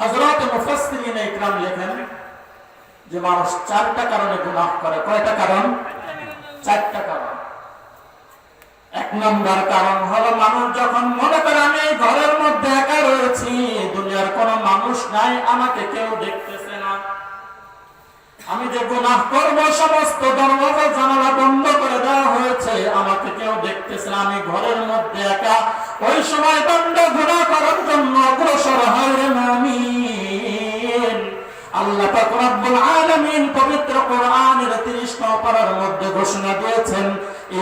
হযরত মুফাসসিরিন ইকরাম লেখেন যে মানুষ চারটা কারণে গুনাহ করে। কয়টা কারণ? চারটা কারণ। এক নম্বর কারণ হলো মানুষ যখন মনে করে আমি এই ঘরের মধ্যে একা রয়েছি, দুনিয়ার কোনো মানুষ নাই, আমাকে কেউ দেখতেছে না, আমি যে গুনাহ করব সমস্ত দরজা জানালা বন্ধ করে দেওয়া হয়েছে, আমাকে কেউ দেখতেছে না, আমি ঘরের মধ্যে একা। ওই সময় বান্দা গুনাহ করার জন্য অগ্রসর হয় রে মুমিন। আল্লাহ পাক রব্বুল আলামিন পবিত্র কোরআনের 30 নং পারার মধ্যে ঘোষণা দিয়েছেন,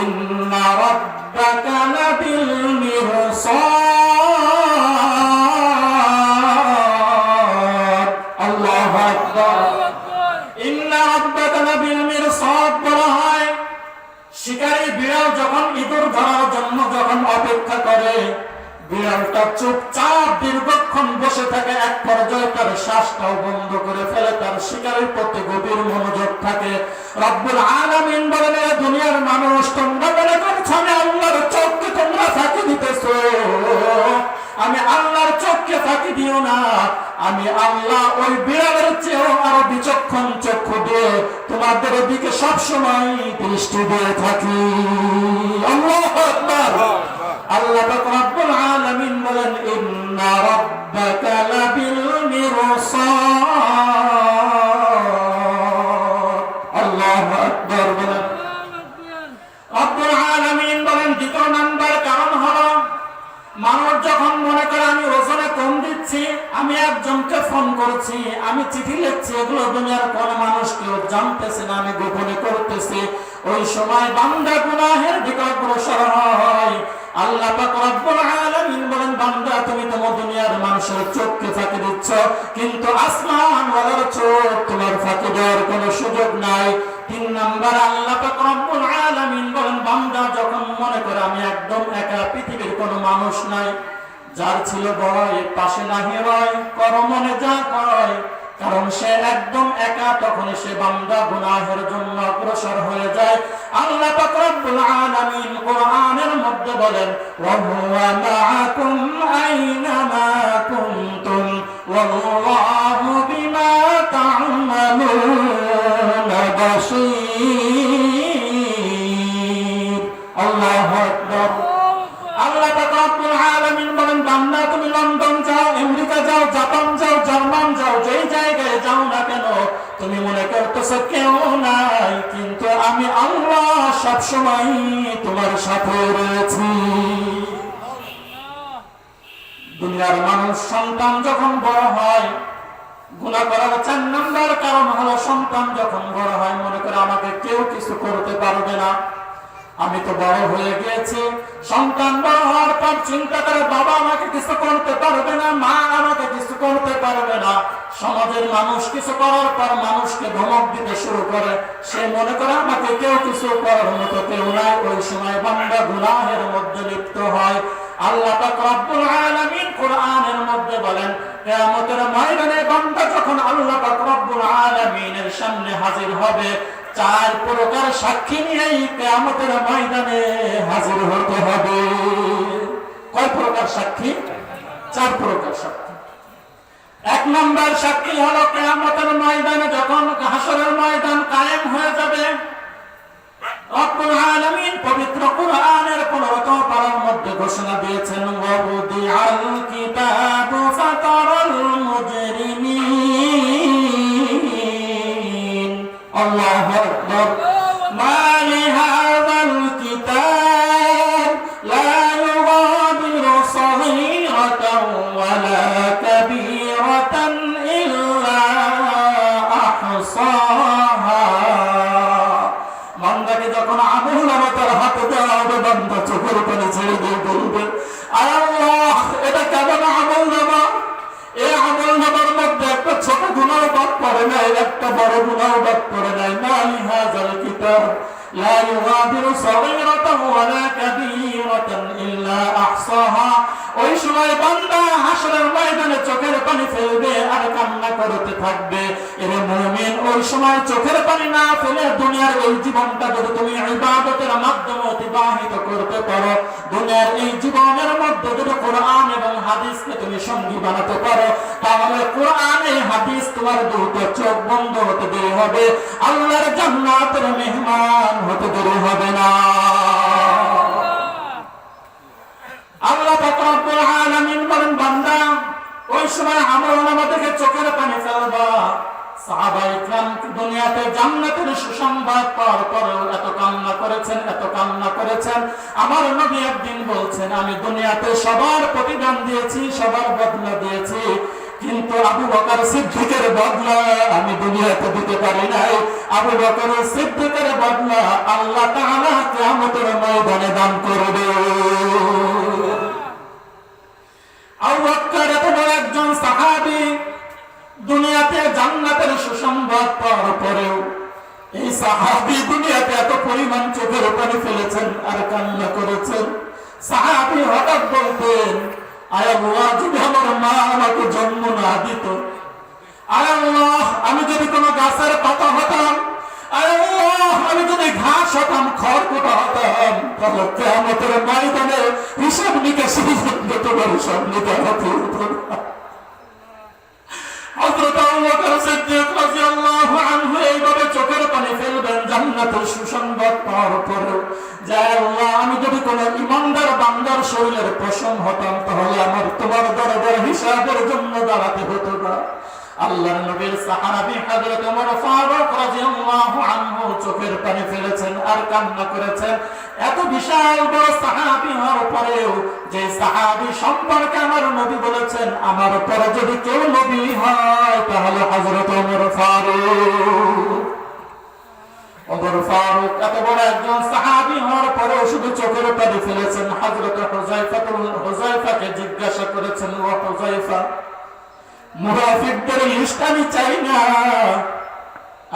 ইন্না রাব্বাকা লাবিল মিরসাদ। আল্লাহু আকবার। ইন্না রাব্বাকা লাবিল মিরসাদ বলা হয় শিকারী বিড়াল যখন ইঁদুর ধরার জন্য যখন অপেক্ষা করে, বিড়ালটা চুপচাপ দীর্ঘক্ষণ বসে থাকে, এক পর্যায়ে তার শ্বাসটাও বন্ধ করে ফেলে, তার শিকারের প্রতি গভীর মনোযোগ থাকে। রব্বুল আলামিন বলেন, দুনিয়ার মানুষ তোমরা মনে করছো আমি আল্লাহর চোখকে তোমরা ফাঁকি দিতেছো, আমি আল্লাহর চোখকে ফাঁকি দিও না। আমি আল্লাহ ওই বিড়ালের চেয়েও আরো বিচক্ষণ চক্ষু দিয়ে তোমাদের দিকে সবসময় দৃষ্টি দিয়ে থাকি। আল্লাহু আকবার। আল্লাহ পাক রব্বুল আলামিন বলেন, ইন্না রাব্বাকা লাবিল মিরসাদ। আল্লাহু আকবার বলেন। রব্বুল আলামিন বলেন দ্বিতীয় নাম্বার কারণ হলো মানুষ যখন মনে করে আমি ওজনে কম দিচ্ছি, আমি একজনকে ফোন করছি, আমি চিঠি লিখছি, এগুলো দুনিয়ার কোন মানুষ কেউ জানতেছে না, আমি গোপনে করতেছি, ওই সময় বান্দা গুনাহের দিকে অগ্রসর হয়। আল্লাহ পাক রব্বুল আলামিন বলেন, বান্দা তুমি তোমার দুনিয়ার মানুষের চোখকে ফাঁকি দিচ্ছ, কিন্তু আসমান ওয়ালার চোখ তোমার ফাঁকি দেওয়ার কোনো সুযোগ নাই। 3 নাম্বার আল্লাহ পাক রব্বুল আলামিন বলেন, বান্দা যখন মনে করে আমি একদম একা, পৃথিবীর কোনো মানুষ নাই, যার ছিল বড় পাশে নাহি রয়, কর মনে যা কয়, কারণ সে একদম একা, তখন সে বান্দা গুনাহের জন্য অগ্রসর হয়ে যায়। আল্লাহ পাক রব্বুল আলামিন কোরআনের মধ্যে বলেন, ওয়া হুয়া মাআকুম আইনামা কুনতুম ওয়াল্লাহু বিমা তা'মালুনা বাসীর। আল্লাহু আকবার। আল্লাহ পাক রব্বুল আলামিন বলেন, বান্দা তুমি লন্ডন যাও, আমেরিকা যাও, জাপান যাও, জার্মান যাও, যেই জায়গায় যাও না কেন, তুমি মনে করতেছো কেউ নাই, কিন্তু আমি আল্লাহ সব সময় তোমার সাথে রয়েছি। দুনিয়ার মানুষ সন্তান যখন বড় হয়, গুনাহ করার 4 নাম্বার কারণ হলো সন্তান যখন বড় হয় মনে করে আমাকে কেউ কিছু করতে পারবে না, আমি তো বড় হয়ে গিয়েছি। সন্তান বড় হওয়ার পর চিন্তা করে বাবা আমাকে কিছু করতে পারবে না, মা আমাকে কিছু করতে পারবে না, সমাজের মানুষ কিছু করার পর মানুষকে ধমক দিতে শুরু করে, সে মনে করে আমাকে কেউ কিছু করার মতো কেউ নাই। ওই সময় বান্দা গুনাহের মধ্যে লিপ্ত হয়। আল্লাহ পাক রব্বুল আলামিন কোরআনের মধ্যে বলেন, কিয়ামতের ময়দানে বান্দা যখন আল্লাহ পাক রব্বুল আলামিনের সামনে হাজির হবে, 4 প্রকার সাক্ষী নিয়েই কিয়ামতের ময়দানে হাজির হতে হবে। কয় প্রকার সাক্ষী? 4 প্রকার সাক্ষী। 1 নম্বর সাক্ষী হলো কিয়ামতের ময়দানে যখন হাসরের ময়দান কায়েম হয়ে যাবে, রব্বুল আলামিন পবিত্র কোরআনের 15 পারার মধ্যে ঘোষণা দিয়েছেন, ওয়াবুদিআল কিতাবু ফাতারাল মুজরিমিন। আল্লাহু আকবার। মা লিহাযাল কিতাব লা ইউগাদিরু সগীরাতান ওয়ালা কাবীরাতান ইল্লা আহসাহা। বান্দাকে যখন আমলনামা তার হাতে দেওয়া হবে, বান্দা চোখের পানি ছেড়ে দিয়ে বলবে, আয় আল্লাহ, এটা কেমন আমলনামা? এই আমলনামার মধ্যে একটা ছোট গুনাহ বাদ পড়ে নাই, একটা বড় গুনাহ বাদ পড়ে নাই। মা লিহাযাল কিতাব লা ইউগাদিরু সগীরাতান ওয়ালা কাবীরাতান ইল্লা আহসাহা। ওই সময় বান্দা হাসরের ময়দানে চোখের পানি ফেলবে আর কান্না করতে থাকবে। এরে মুমিন, ওই সময় চোখের পানি না ফেলে দুনিয়ার এই জীবনটা যদি তুমি ইবাদতের মাধ্যমে অতিবাহিত করতে পারো, দুনিয়ার এই জীবনের মধ্যে যদি কোরআন এবং হাদিসকে তুমি সঙ্গী বানাতে পারো, তাহলে কোরআন এই হাদিস তোমার দুটো চোখ বন্ধ হতে দেরি হবে, আল্লাহর জান্নাতের মেহমান হতে দেরি হবে না। আল্লাহ পাক রব্বুল আলামিন বলেন, বান্দা ওই সময় আমলনামা থেকে চোখের পানি ফেলবা। সাহাবায়ে কিরাম দুনিয়াতে জান্নাতের সুসংবাদ পাওয়ার পরেও এত কান্না করেছেন, এত কান্না করেছেন। আমার নবী একদিন বলছেন, আমি দুনিয়াতে সবার প্রতিদান দিয়েছি, সবার বদলা দিয়েছি, কিন্তু আবু বকর সিদ্দিকের বদলা আমি দুনিয়াতে দিতে পারি নাই। আবু বকর সিদ্দিকের বদলা আল্লাহ তাআলা কিয়ামতের ময়দানে দান করবে। আবু বকর এত বড় একজন সাহাবী, দুনিয়াতে জান্নাতের সুসংবাদ পাওয়ার পরেও এই সাহাবী দুনিয়াতে এত পরিমাণ চোখের পানি ফেলেছেন আর কান্না করেছেন। সাহাবী হঠাৎ বলতেন, আয় আল্লাহ, যদি আমার মা আমাকে জন্ম না দিত, আয় আল্লাহ আমি যদি কোনো গাছের পাতা হতাম, আয় আল্লাহ আমি যদি ঘাস হতাম, খড়কুটা হতাম, তাহলে কিয়ামতের ময়দানে হিসাব নিকাশ তোমার সামনে দাঁড়াতে হতো না। হযরত আবু বকর সিদ্দিক রাদিয়াল্লাহু আনহু এইভাবে চোখের পানি ফেলবেন জান্নাতের সুসংবাদ পাওয়ার পরেও, যে আল্লাহ আমি যদি কোন ইমানদার বান্দার শরীরের পশম হতাম, তাহলে আমার তোমার দরবারে হিসাবের জন্য দাঁড়াতে হতো না। আল্লাহর নবীর সাহাবী হযরত ওমর ফারুক রাদিয়াল্লাহু আনহু চোখের পানি ফেলেছেন আর কান্না করেছেন। এত বিশাল বড় সাহাবী হওয়ার পরেও যে সাহাবী সম্পর্কে আমার নবী বলেছেন, আমার পরে যদি কেউ নবী হয় তাহলে হযরত ওমর ফারুক। ওমর ফারুক এত বড় একজন সাহাবী হওয়ার পরেও শুধু চোখের পানি ফেলেছেন। হযরত হুযায়ফাকে জিজ্ঞাসা করেছেন, ও হুযায়ফা, মুনাফিকদের লিস্ট আমি চাই না,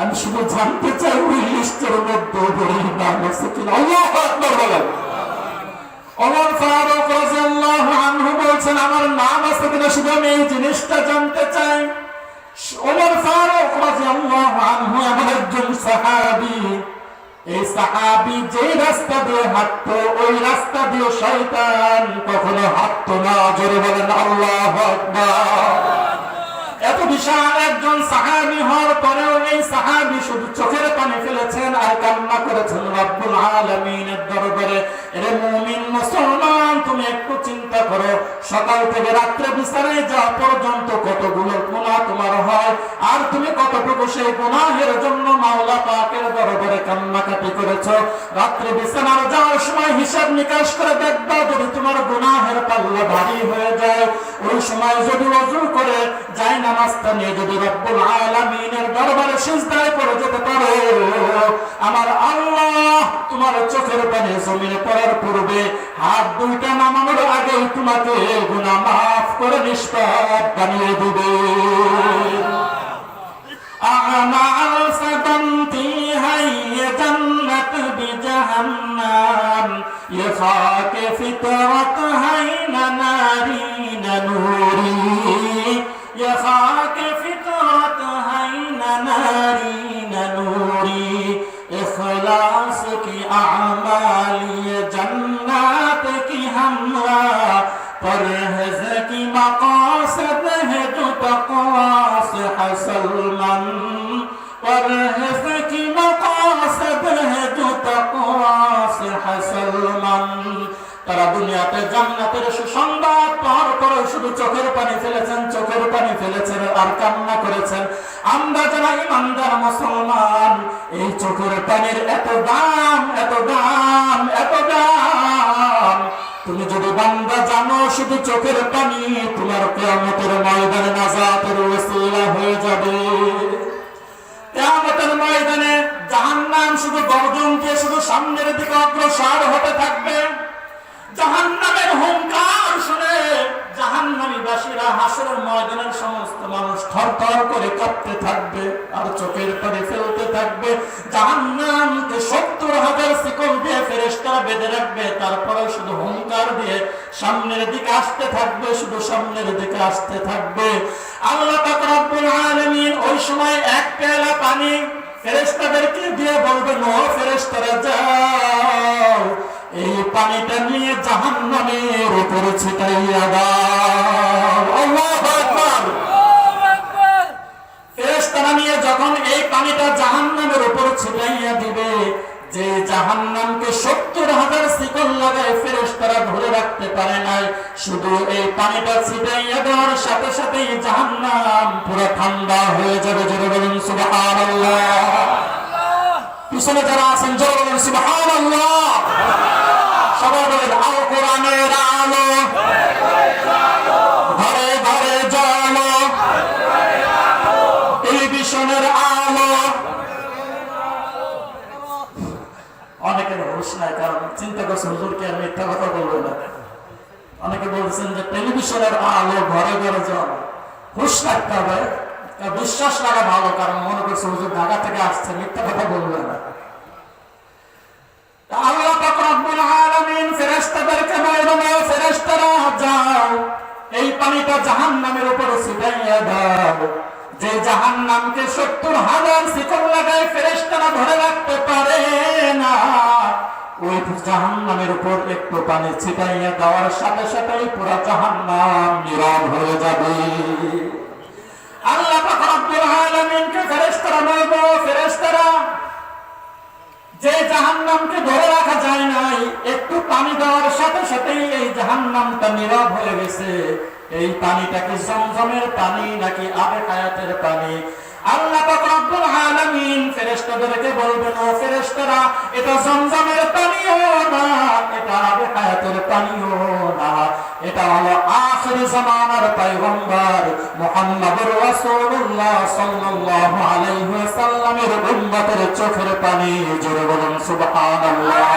আমি শুধু জানতে চাই ওই লিস্টের মধ্যে বড়ই নাম আছে কিনা। আল্লাহু আকবার বলেন। ওমর ফারুক রাদিয়াল্লাহু আনহু বলছেন, আমার নাম আছে কিনা শুধু আমি এই জিনিসটা জানতে চাই। ওমর ফারুক রাদিয়াল্লাহু আনহু এমন একজন সাহাবী, এই সাহাবী যে রাস্তা দিয়ে হাঁটতো ওই রাস্তা দিয়ে শয়তান কখনো হাঁটতো না। জোরে বলেন আল্লাহু আকবার। এত বিশাল একজন সাহাবী হওয়ার পরেও এই সাহাবী শুধু চোখের পানি ফেলেছেন আর কান্না করেছেন রব্বুল আলামিনের দরবারে। এরে মুমিন মুসলমান, তুমি একটু চিন্তা করো, সকাল থেকে রাত্রে বিছানায় যাওয়া পর্যন্ত কতগুলো গুনাহ তোমার হয়, আর তুমি কতটুকু সেই গুনাহের জন্য মাওলা পাকের দরবারে কান্নাকাটি করেছো। রাত্রে বিছানায় যাওয়ার সময় হিসাব নিকাশ করে দেখবা, যদি তোমার গুনাহের পাল্লা ভারী হয়ে যায়, ওই সময় যদি ওযু করে যায় নামাজটা নিয়ে যদি রব্বুল আলামিনের দরবারে সিজদায় পড়ে যেতে পারো, আমার আল্লাহ তোমার চোখের পানি জমিনে পড়ার পূর্বে হাত দুইটা নামানোর আগে তোমাকে গুনাহ মাফ করে নিষ্পাপ বানিয়ে দিবে। আমাল সাদান্তি হাই জান্নাত বিজাহান্নাম ইফাকে ফিতরাত হাই নারি নূরি ইফাকে ফিতরাত হাই নারি নূরি इखलास की आमाली जन्नत की हमरा परहेज की मकासद है जो तक़वा से हसल मन परहेज की मकासद है जो तक़वा से हसल मन। তারা দুনিয়াতে জান্নাতের সুসংবাদ পাওয়ার পরে শুধু চোখের পানি ফেলেছেন, চোখের পানি ফেলেছেন আর কান্না করেছেন। আমরা যারা ইমানদার মুসলমান, এই চোখের পানির এত দাম, এত দাম, এত দাম। তুমি যদি বান্দা জানো শুধু চোখের পানি তোমার কিয়ামতের ময়দানে নাজাতের ওসিলা হয়ে যাবে। কিয়ামতের ময়দানে জাহান্নাম শুধু গর্জন দিয়ে শুধু সামনের দিকে অগ্রসর হতে থাকবে। জাহান্নামের হুঙ্কার শুনে জাহান্নামীবাসীরা হাসরের ময়দানের সমস্ত মানুষ থরথর করে কাঁপতে থাকবে আর চোখের পানি ফেলতে থাকবে। জাহান্নামকে ৭০,০০০ শিকল দিয়ে ফেরেশতারা বেঁধে রাখবে, তারপরে শুধু হুঙ্কার দিয়ে সামনের দিকে আসতে থাকবে, শুধু সামনের দিকে আসতে থাকবে। আল্লাহ পাক রব্বুল আলামিন ওই সময় এক পেয়ালা পানি ফেরেশতাদেরকে দিয়ে বলবেন, ও ফেরেশতারা যাও, এই পানিটা নিয়ে জাহান্নামের উপরে ছিটাইয়া দাও। আল্লাহু আকবার। জাহান্নামকে 70,000 শিকল লাগায় ফেরেশতারা ধরে রাখতে পারে নাই। শুধু এই পানিটা ছিটাইয়া দেওয়ার সাথে সাথেই জাহান্নাম পুরো ঠান্ডা হয়ে যাবে। জোরে বলুন সুবহানাল্লাহ। পিছনে যারা আছেন জোরে বলুন সুবহানাল্লাহ। সবাই বলেন আল কোরআনের আলো, ঘরে ঘরে জ্বালো, টেলিভিশনের আলো। অনেকের হুঁশ নাই, কারণ চিন্তা করছে হুজুরকে আর মিথ্যা কথা বলবো না। অনেকে বলছেন যে টেলিভিশনের আলো, ঘরে ঘরে জ্বালো। হুঁশ রাখতে হবে, বিশ্বাস লাগা ভালো, কারণ মনে করছে হুজুর ঢাকা থেকে আসছে, মিথ্যা কথা বলবে না। আল্লাহ পাক রব্বুল আলামিন ফেরেশতাদেরকে বললেন, ফেরেশতারা যাও এই পানিটা জাহান্নামের উপরে ছিটাইয়া দাও। যে জাহান্নামকে 70,000 শিকল লাগায় ফেরেশতারা ধরে রাখতে পারে না, ওই জাহান্নামের উপর একটু পানি ছিটাইয়া দেওয়ার সাথে সাথেই পুরো জাহান্নাম নীরব হয়ে যাবে। আল্লাহ পাক রব্বুল আলামিনকে ফেরেশতারা বলবে, ফেরেশতারা যে জাহান্নামকে ধরে রাখা যায় নাই, একটু পানি দেওয়ার সাথে সাথেই এই জাহান্নামটা নীরব হয়ে গেছে। এই পানিটা কি জমজমের পানি নাকি আবে হায়াতের পানি? আল্লাহ পাক রব্বুল আলামিন ফেরেশতাদেরকে বলবেন, ও ফেরেশতারা, এটা জমজমের পানিও না, এটা আবে হায়াতের পানিও না, এটা হলো আখির জামানার পয়গম্বর মুহাম্মদুর রাসূলুল্লাহ সাল্লাল্লাহু আলাইহি ওয়াসাল্লামের উম্মতের চোখের পানি। জোরে বলুন সুবহানাল্লাহ।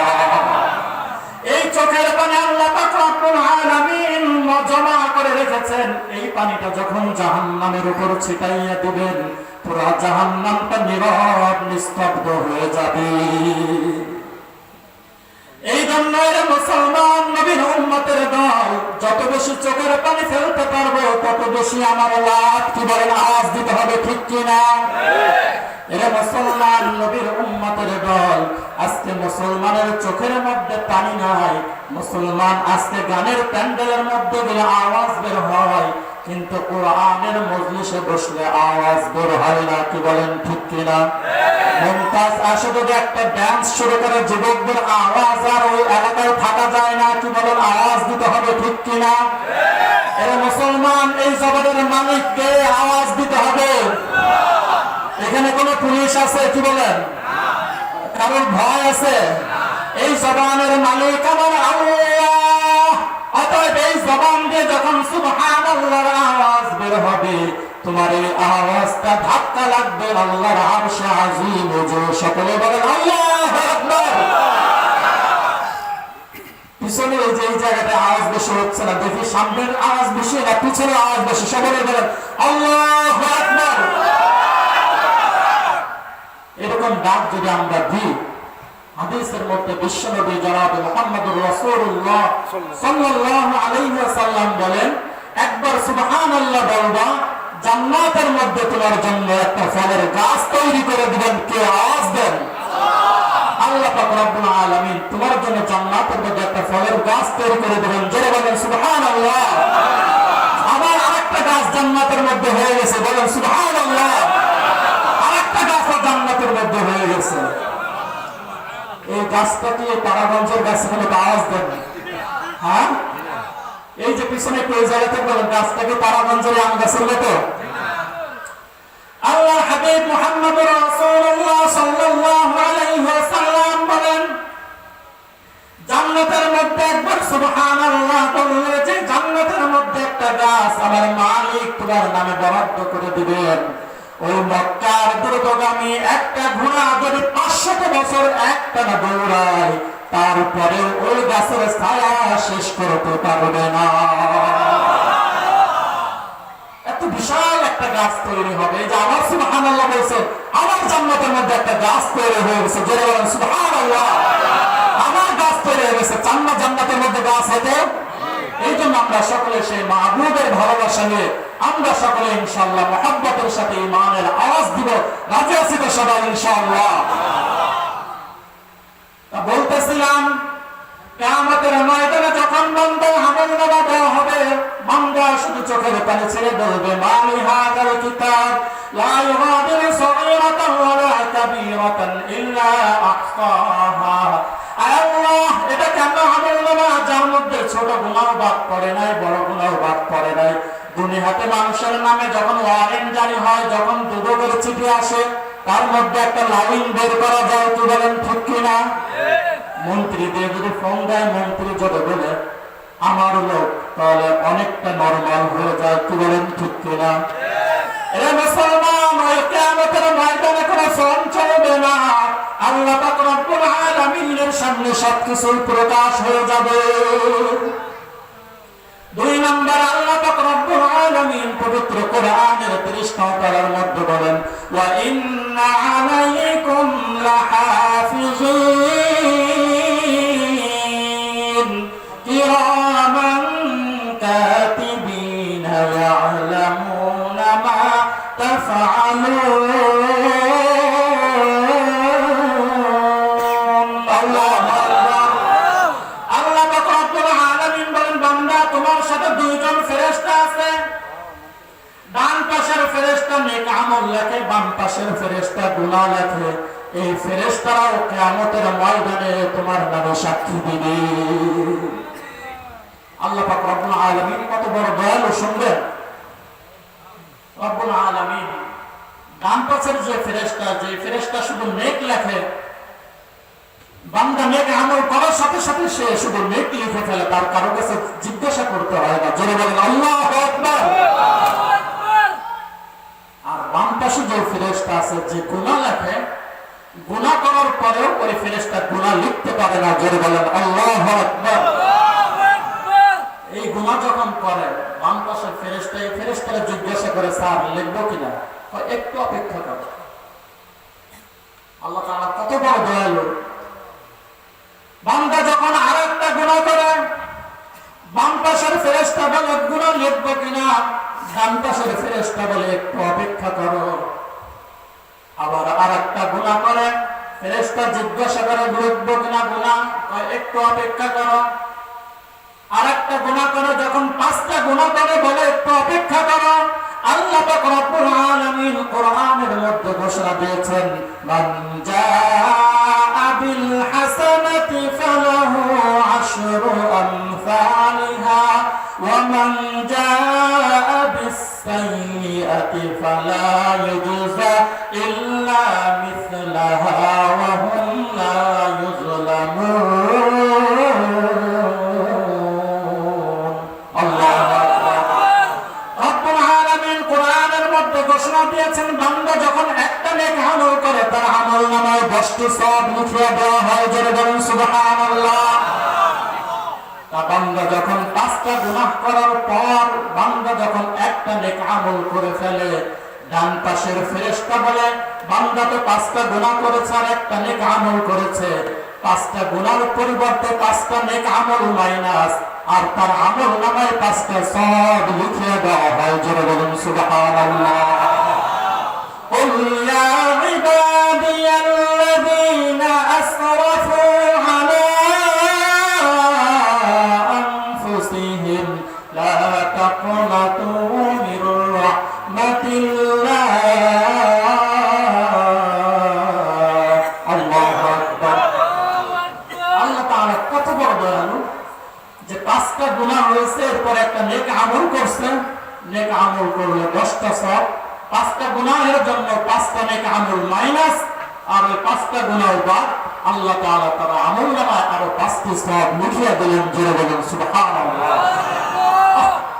এই চোখের পানি আল্লাহ পাক রব্বুল আলামিন জমা করে রেখেছেন। এই পানিটা যখন জাহান্নামের উপর ছিটাইয়া দিবেন, পুরো জাহান্নামটা নীরব নিস্তব্ধ হয়ে যাবে। এই জন্য মুসলমান নবীর উম্মতের দল, যত বেশি চোখের পানি ফেলতে পারবো তত বেশি আমার লাভ। কি বলেন, আওয়াজ দিতে হবে, ঠিক কিনা? এরা মুসলমান নবীর উম্মতের দল। আজকে মুসলমানের চোখের মধ্যে পানি নাই, মুসলমান আজকে গানের প্যান্ডেলের মধ্যে গেলে আওয়াজ বের হয়, কিন্তু কোরআনের মজলিসে বসলে আওয়াজ বের হয় না। কি বলেন, ঠিক কিনা? মুমতাজ আসে যদি একটা ডান্স শুরু করে, যুবকদের আওয়াজ আর ওই এলাকায় থাকা যায় না। কি বলেন, আওয়াজ দিতে হবে, ঠিক কিনা? এরা মুসলমান, এই জবানের মালিককে আওয়াজ দিতে হবে। এখানে কোন পুলিশ আছে? কি বলেন, কারণ ভয় আছে? এই জবানের মালিক আমার আল্লাহ। অতএব এই জবান দিয়ে যখন সুবহানাল্লাহর আওয়াজ বের হবে, তোমার এই আওয়াজটা ধাক্কা লাগবে আল্লাহর আরশে আজিম। সকলে বলেন আল্লাহু আকবার। পিছনে এই যে এই জায়গাটা আওয়াজ বেশি হচ্ছে না, দেখি সামনের আওয়াজ বেশি না পিছনে আওয়াজ বেশি? সকলে বলেন আল্লাহু আকবার। এরকম ডাক যদি আমরা দিই, হাদিসের মধ্যে বিশ্বনবী জনাবে মুহাম্মদুর রাসূলুল্লাহ সাল্লাল্লাহু আলাইহি ওয়াসাল্লাম বলেন, একবার সুবহানাল্লাহ বলবা, জান্নাতের মধ্যে তোমার জন্য একটা ফলের গাছ তৈরি করে দিবেন। কে আওয়াজ দেন? আল্লাহ পাক রব্বুল আলামিন তোমার জন্য জান্নাতের মধ্যে একটা ফলের গাছ তৈরি করে দিবেন। জোরে বলেন সুবহানাল্লাহ। আবার আরেকটা গাছ জান্নাতের মধ্যে হয়ে গেছে, বলেন সুবহানাল্লাহ। আরেকটা গাছ জান্নাতের মধ্যে হয়ে গেছে। এই গাছটা কি তারাগঞ্জের গাছ? এখানে আওয়াজ দেন। হ্যাঁ, এই যে পিছনে একটু ওই জায়গাতে বলেন, গাছটা কি তারাগঞ্জের আম গাছের মতো? আল্লাহ হাবিব মুহাম্মদুর রাসূলুল্লাহ সাল্লাল্লাহু আলাইহি ওয়াসাল্লাম বলেন, জান্নাতের মধ্যে একবার সুবহানাল্লাহ বললে, যে জান্নাতের মধ্যে একটা গাছ আমার মালিক তোমার নামে বরাদ্দ করে দিবেন। ওই মক্কার দ্রুতগামী একটা ঘোড়া যদি 500 বছর একটানা দৌড়ায়, তারপরে ওই গাছের ছায়া শেষ করতে পারবে না। এত বিশাল একটা গাছ তৈরি হবে। এই যে আমার সুবহানাল্লাহ বলছে, আমার জান্নাতের মধ্যে একটা গাছ তৈরি হয়ে গেছে। জোরে বলেন সুবহানাল্লাহ। আমার গাছ তৈরি হয়ে গেছে। জান্নাতের মধ্যে গাছ হতো। এই জন্য আমরা সকলে সেই মাহবুবের ভালোবাসা নিয়ে আমরা সকলে ইনশাআল্লাহ মুহাব্বতের সাথে ঈমানের আওয়াজ দিব। রাজি আছি তো সবাই ইনশাআল্লাহ? বলতেছিলাম, কিয়ামতের ময়দানে যখন বান্দা আমলনামা দেওয়া হবে, বান্দা শুধু চোখের পানি ছেড়ে বলবে, মালি হাযাল কিতাব লা ইউগাদিরু সগীরাতান ওয়ালা কাবীরাতান ইল্লা আহসাহা যার মধ্যে ছোট গুনাহ বাদ পড়ে নাই, বড় গুনাহ বাদ পড়ে নাই। দুনিয়াতে মানুষের নামে যখন ওয়ারেন্ট জারি হয়, যখন দুদকের চিঠি আসে, তার মধ্যে একটা লাইন বের করা যায়, কি বলেন ঠিক কিনা? মন্ত্রীদের যদি ফোন দেয়, মন্ত্রী যদি বলে আমার লোক, তাহলে অনেকটা নরমাল হয়ে যায়, কি বলেন ঠিক কিনা? এরা মুসলমান, ওই কিয়ামতের ময়দানে কোনো ফোন চলবে না। আল্লাহ পাক রব্বুল আলামিনের সামনে সবকিছু প্রকাশ হয়ে যাবে। দুই নম্বর, আল্লাহ পাক রব্বুল আলামিন পবিত্র কোরআনের 30 নং পারার মধ্যে বলেন, ওয়া ইন্না আলাইকুম লাহাফিজিন কিরামান কাতিবিনা ইয়ালামুনা মা তাফআলুন। তোমার সাথে দুইজন ফেরেশতা আছে, ডান পাশের ফেরেশতা নেক আমল লেখে, বাম পাশের ফেরেশতা গুনাহ লেখে। এই ফেরেশতারাও কিয়ামতের ময়দানে তোমার নামে সাক্ষী দিবে। আল্লাহ পাক রব্বুল আলামিন কত বড় দয়ালু শুনবেন। রব্বুল আলামিন ডান পাশের যে ফেরেশতা শুধু নেক লেখে, বান্দা নেক আমল করার সাথে সাথে সে শুধু নেক লিখে ফেলে, তার কারো কাছে জিজ্ঞাসা করতে হয় না। জোরে বলেন আল্লাহু আকবার। আর বাম পাশে যে ফেরেশতা আছে, যে গুনাহ লেখে, গুনাহ করার পরেও ওই ফেরেশতা গুনাহ লিখতে পারে না। জোরে বলেন আল্লাহু আকবার। এই গুনাহ যখন করে, বাম পাশের ফেরেশতা এই ফেরেশতারা জিজ্ঞাসা করে, স্যার লিখবো কিনা? একটু অপেক্ষা করো। আল্লাহ তাআলা কত বড় দয়ালু। বান্দা যখন আর একটা গুনাহ করে, বাম পাশের ফেরেশতা বলে গুনাহ লিখবো কিনা? ডান পাশের ফেরেশতা বলে একটু অপেক্ষা করো। আবার আর একটা গুনাহ করে, ফেরেশতা জিজ্ঞাসা করে লিখবো কিনা গুনাহ? একটু অপেক্ষা করো। আর একটা গুনাহ করে, যখন 5টা গুনাহ করে বলে একটু অপেক্ষা করো। আল্লাহ পাক রব্বুল আলামিন কোরআনের মধ্যে ঘোষণা দিয়েছেন, মান জাআ বিল হাসানাতি ফালাহু আশরু আমসালিহা ওয়া মান জাআ বিস সাইয়্যাতি ফালা ইউজা ইল্লা মিসলাহা ওয়া হুম লা ইউযলামুন। আল্লাহু ঘোষণা দিয়েছেন, বান্দা যখন একটা নেক আমল করে, তার আমলনামায় 10টি সওয়াব লিখিয়ে দেওয়া হয়। জোরে বলুন সুবহানাল্লাহ। তা বান্দা যখন 5টা গুনাহ করার পর, বান্দা যখন একটা নেক আমল করে ফেলে, ডান পাশের ফেরেশতা বলে, বান্দা তো 5টা গুনাহ করেছে আর একটা নেক আমল করেছে, 5টা গুনাহর পরিবর্তে 5টা নেক আমল মাইনাস, আর তার আমলনামায় 5টা সওয়াব লিখিয়ে দেওয়া হয়। জোরে বলুন সুবহানাল্লাহ। قل يا عبادي الذين أسرفوا على أنفسهم لا تقنطوا من رحمة الله. الله أكبر. আল্লাহ তাআলা কত বড় দয়ালু যে 5টা গুনাহ হয়েছে, এরপর একটা নেক আমল করছে। নেক আমল করলে 10টা সওয়াব, 5টা গুনাহের জন্য 5টা নেক আমল মাইনাস, আর ওই 5টা গুনাহ বাদ আল্লাহ তাআলা তার আমলনামায় আরো 5টি সওয়াব লিখিয়ে দিলেন। জোরে বলুন সুবহানাল্লাহ।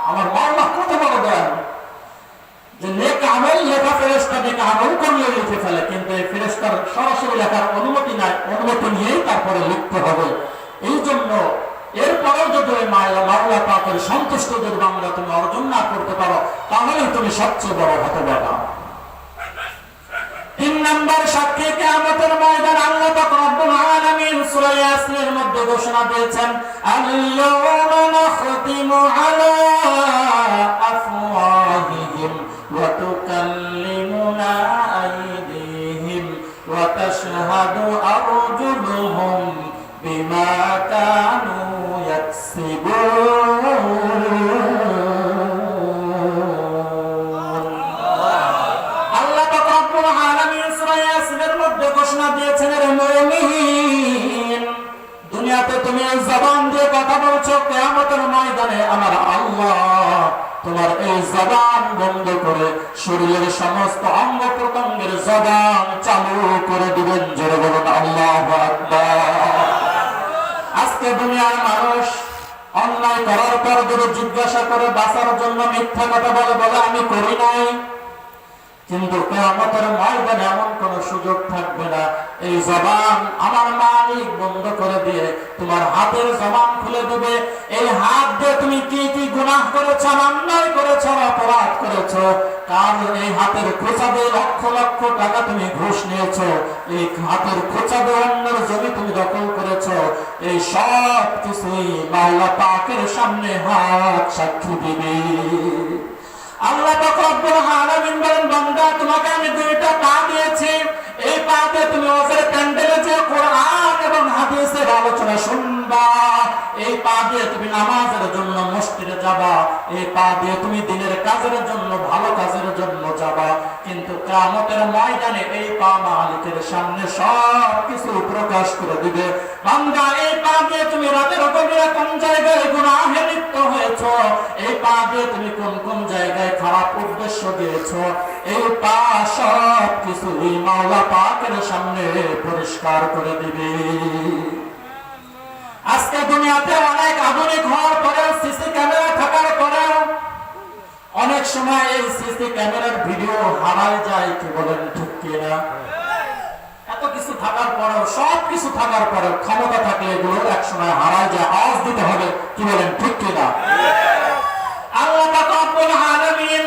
আমার আল্লাহ কত বড় দয়ালু যে নেক আমল লেখা ফেরেশতা নেক আমল করলে লিখে ফেলে, কিন্তু এই ফেরেশতার সরাসরি লেখার অনুমতি নাই, অনুমতি নিয়েই তারপরে লিখতে হবে। এই জন্য এরপরেও যদি ওই মাওলা পাকের সন্তুষ্ট যদি বান্দা তুমি অর্জন না করতে পারো, তাহলে তুমি সবচেয়ে বড় হতভাগা। 3 নম্বর সাক্ষী কিয়ামতের ময়দান আল্লাহ পাক রব্বুল আলামিন সূরা ইয়াসিনের মধ্যে ঘোষণা দিয়েছেন, আল-ইয়াওমা নাখতিমু আলা আফওয়াহিহিম ওয়া তুকাল্লিমুনা আইদিহিম ওয়া তাশহাদু আরজুলুহুম বিমা কানু আল্লাহ পাক রব্বুল আলামিন সূরা ইয়াসিনের মধ্যে ঘোষণা দিয়েছেন, রে মুমিন, দুনিয়াতে তুমি জবান দিয়ে কথা বলছো, কিয়ামতের ময়দানে আমার আল্লাহ তোমার এই জবান বন্ধ করে শরীরের সমস্ত অঙ্গ প্রত্যঙ্গের জবান চালু করে দিবেন। জোরে বলুন আল্লাহু আকবার। আজকে দুনিয়ার মানুষ অন্যায় করার পর যদি জিজ্ঞাসা করে বাঁচার জন্য মিথ্যা কথা বলে আমি করি নাই, কিন্তু কিয়ামতের ময়দানে এমন কোন সুযোগ থাকবে না। এই জবান আমার মালিক বন্ধ করে দিয়ে তোমার হাতের জবান খুলে দেবে। এই হাত দিয়ে তুমি কি কি গুনাহ করেছো, অন্যায় করেছো, অপরাধ করেছো, কারণ এই হাতের খোঁচা দিয়ে লক্ষ লক্ষ টাকা তুমি ঘুষ নিয়েছো, এই হাতের খোঁচা দিয়ে অন্যের জমি তুমি দখল করেছো, এই সব কিছুই মাওলা পাকের সামনে হাত সাক্ষী দিবে। আল্লাহ পাক রব্বুল আলামিন বলেন, বান্দা তোমাকে আমি দুইটা পা দিয়েছি, এই পাতে তুমি ওয়াজের প্যান্ডেলে যে কোরআন এবং হাদিসের আলোচনা শুনবা, এই পা দিয়ে তুমি নামাজের জন্য মসজিদে যাবা, এই পা দিয়ে তুমি দিনের কাজের জন্য ভালো কাজের জন্য যাবা, কিন্তু কিয়ামতের ময়দানে এই পা মালিকের সামনে সব কিছু প্রকাশ করে দিবে। বান্দা এই পা দিয়ে তুমি রাতের গভীরে কোন জায়গায় গুনাহে লিপ্ত হয়েছো, এই পা দিয়ে তুমি কোন কোন জায়গায় খারাপ উদ্দেশ্য দিয়েছো, এই পা সব কিছু মাওলা পাকের সামনে পরিষ্কার করে দিবে। আজকে দুনিয়াতে অনেক আধুনিক হওয়ার পরেও সিসি ক্যামেরা থাকার পরেও অনেক সময় এই সিসি ক্যামেরার ভিডিও হারায় যায়। কি বলেন ঠিক কিনা? এত কিছু থাকার পরেও, সব কিছু থাকার পরেও ক্ষমতা থাকলে এগুলো এক সময় হারায় যায়, আওয়াজ দিতে হবে। কি বলেন ঠিক কিনা? আল্লাহ পাক রব্বুল আলামিন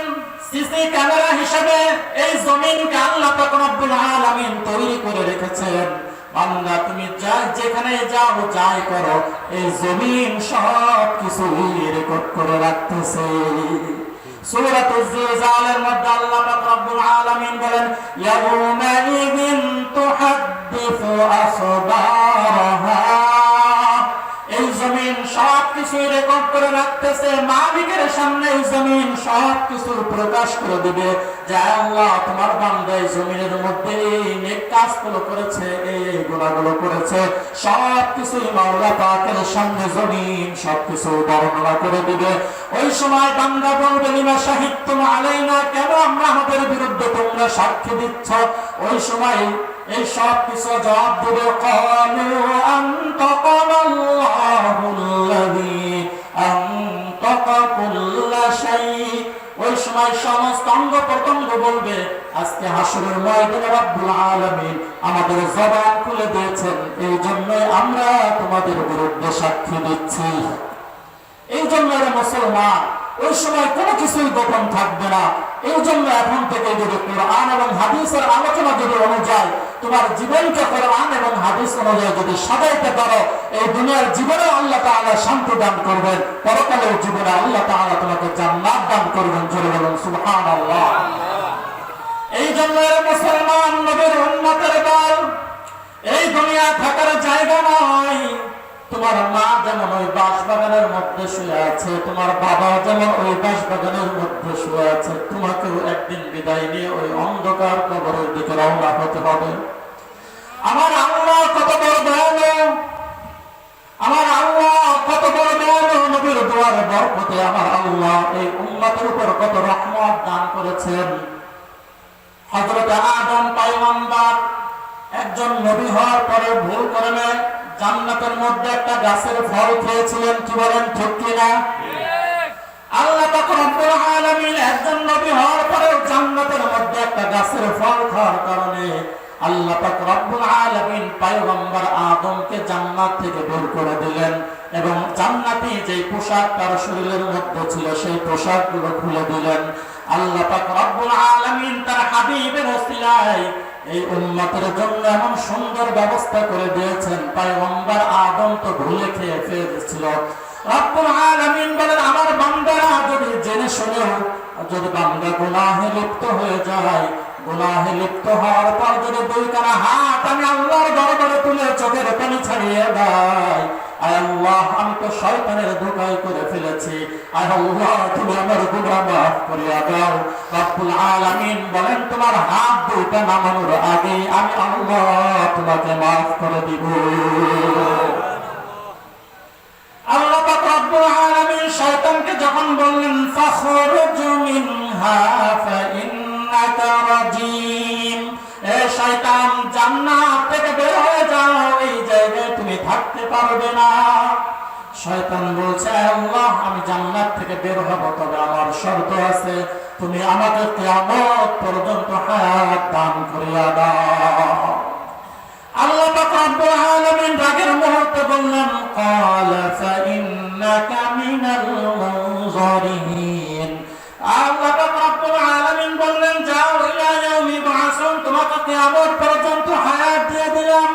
সিসি ক্যামেরা হিসেবে এই জমিনকে আল্লাহ পাক রব্বুল আলামিন তৈরি করে রেখেছেন। বান্দা তুমি যেখানে যাও যাই করো, এই জমিন সব কিছু রেকর্ড করে রাখতেছে। সূরাতুজ জিলজালের মধ্যে আল্লাহ পাক রব্বুল আলামিন বলেন, ইয়াউমাইযিন তুহাদ্দিসু আখবারাহা, এই জমিন সব কিছু রেকর্ড করে রাখতেছে। মালিকের সামনে এই জমিন সব কিছু প্রকাশ করে দিবে যে আল্লাহ তোমার বান্দা এই জমিনের মধ্যে এই নেক কাজগুলো করেছে, এই গুনাহগুলো করেছে, সব কিছু মাওলা পাকের সামনে জমিন সব কিছু বর্ণনা করে দিবে। ওই সময় বান্দা বলবে, লিমা শাহিদতুম আলাইনা, কেন আমরা আমাদের বিরুদ্ধে তোমরা সাক্ষী দিচ্ছ? ওই সময় এই সব কিছু জবাব দেবে, ক্বালু আনতাকানাল্লাহুল্লাযী আনতাকা কুল্লা শাই। ওই সময় সমস্ত অঙ্গ প্রত্যঙ্গ বলবে, আজকে হাসরের ময়দানে রব্বুল আলামিন আমাদের জবান খুলে দিয়েছেন, এই জন্যই আমরা তোমাদের বিরুদ্ধে সাক্ষী দিচ্ছি। এই জন্য মুসলমান ওই সময় কোনো কিছুই গোপন থাকবে না। এই জন্য এখন থেকে যদি কোরআন এবং হাদিসের আলোচনা যদি অনুযায়ী তোমার জীবনকে কোরআন এবং হাদিস অনুযায়ী যদি সাজাইতে পারো, এই দুনিয়ার জীবনে আল্লাহ তাআলা শান্তি দান করবেন, পরকালের জীবনে আল্লাহ তাআলা তোমাকে জান্নাত দান করবেন। জোরে বলুন সুবহানাল্লাহ। এই জন্য মুসলমান নবীর উম্মতের দল, এই দুনিয়া থাকার জায়গা নয়। তোমার মা যেমন ওই বাঁশবাগানের মধ্যে শুয়ে আছে, তোমার বাবা যেমন ওই বাঁশবাগানের মধ্যে শুয়ে আছে, তোমাকেও একদিন বিদায় নিয়ে ওই অন্ধকার কবরের দিকে রওনা হতে হবে। আমার আল্লাহ কত বড় দয়ালু, আমার আল্লাহ কত বড় দয়ালু। নবীর দুয়ারে বরকতে আমার আল্লাহ এই উম্মতের উপর কত রহমত দান করেছেন। হযরত আদম পয়গম্বর একজন নবী হওয়ার পরে ভুল করে জান্নাতের মধ্যে একটা গাছের ফল খেয়েছিলেন। কি বলেন ঠিক কিনা? আল্লাহ পাক রব্বুল আলামিন একজন নবী হওয়ার পরে জান্নাতের মধ্যে একটা গাছের ফল খাওয়ার কারণে আল্লাহ পাক রব্বুল আলামিন পয়গম্বর আদমকে জান্নাত থেকে বের করে দিলেন এবং জান্নাতি যে পোশাক তার শরীরের মধ্যে ছিল সেই পোশাকগুলো খুলে দিলেন। আল্লাহ পাক রব্বুল আলামিন তার হাবিবের ওসিলায় এই উম্মতের জন্য এমন সুন্দর ব্যবস্থা করে দিয়েছেন। পয়গম্বর আদম তো ভুলে খেয়ে ফেলেছিল। রব্বুল আলামিন বলেন, আমার বান্দারা যদি জেনে শুনেও যদি বান্দা গুনাহে লিপ্ত হয়ে যায়, গুনাহে লিপ্ত হওয়ার পর যদি দুইখানা হাত আমি আল্লাহর দরবারে তুলে চোখের পানি ছাড়িয়ে দেয়, আয় আল্লাহ আমি তো শয়তানের ধোঁকায় করে ফেলেছি, আয় আল্লাহ তুমি আমার গুনাহ মাফ করিয়া দাও। রব্বুল আলামিন বলেন, তোমার হাত দুইটা নামানোর আগে আমি আল্লাহ তোমাকে মাফ করে দিব। শয়তানকে যখন বললেন ফাখরুজ মিনহা ফাইন্নাকা রাজিম, এ শয়তান জান্নাত থেকে বের হয়ে যাও, এই জায়গায় তুমি থাকতে পারবে না। শয়তান বলছে আল্লাহ আমি জান্নাত থেকে বের হব, তবে আমার শর্ত আছে, তুমি আমাকে কিয়ামত পর্যন্ত হায়াত দান করিয়া দাও। আল্লাহ পাক রব্বুল আলামিন রাগের মুহূর্তে বললেন ক্বালা ফাইন্নাকা মিনাল মুনজারিন। আল্লাহ পাক রব্বুল আলামিন বললেন যাও ইলা ইয়াউমি বাসুন, তোমাকে কিয়ামত পর্যন্ত হায়াত দিয়ে দিলাম।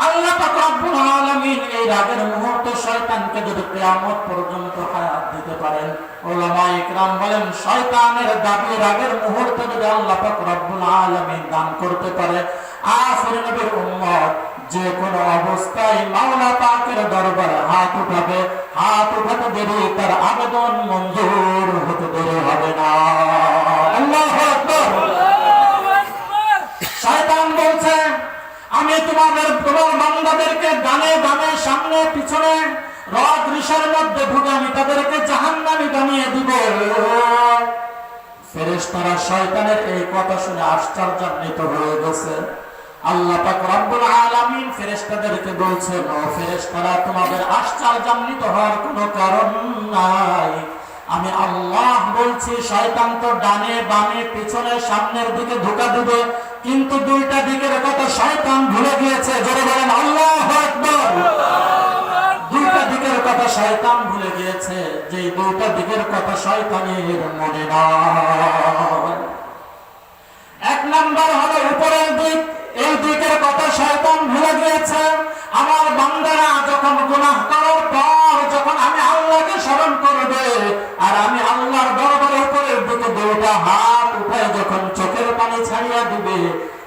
আল্লাহ পাক রব্বুল আলামিন এই রাগের মুহূর্তে শয়তানকে যদি কিয়ামত পর্যন্ত হায়াত দিতে পারেন, উলামায়ে ইকরাম বলেন শয়তানের দাবি রাগের মুহূর্তে যদি আল্লাহ পাক রব্বুল আলামিন দান করতে পারে, আখির নবীর উম্মত যে কোন অবস্থায় মাওলা পাকের দরবারে হাত উঠাবে, হাত উঠাতে দেরি তার আবেদন মঞ্জুর হতে দেরি হবে না। আল্লাহু আকবার। শয়তান বলছে আমি তোমার বান্দাদেরকে ডানে বামে সামনে পিছনে রদ ঋষের মধ্যে ঢুকে আমি তাদেরকে জাহান্নামী বানিয়ে দিব। ফেরেশতারা শয়তানের এই কথা শুনে আশ্চর্যান্বিত হয়ে গেছে। আল্লাহ পাক রব্বুল আলামিন ফেরেশতাদেরকে বলছেন ও ফেরেশতারা তোমাদের আশ্চর্যান্বিত হওয়ার কোনো কারণ নাই, আমি আল্লাহ বলছি শয়তান তো ডানে বামে পিছনে সামনের দিকে ধোঁকা দিবে, কিন্তু দুইটা দিকের কথা শয়তান ভুলে গিয়েছে। জোরে বলেন আল্লাহু আকবার। দুইটা দিকের কথা শয়তান ভুলে গিয়েছে, যে দুইটা দিকের কথা শয়তানের মনে নাই। এক নাম্বার হলো উপরের দিক, এই দিকের কথা শয়তান ভুলে গিয়েছে। আমার বান্দারা যখন গুনাহ করার পর যখন আমি আল্লাহকে স্মরণ করবে আর আমি আল্লাহর দরবারে উপরের দিকে দুইটা হাত উঠায় যখন চোখের পানি ছাড়িয়া দিবে,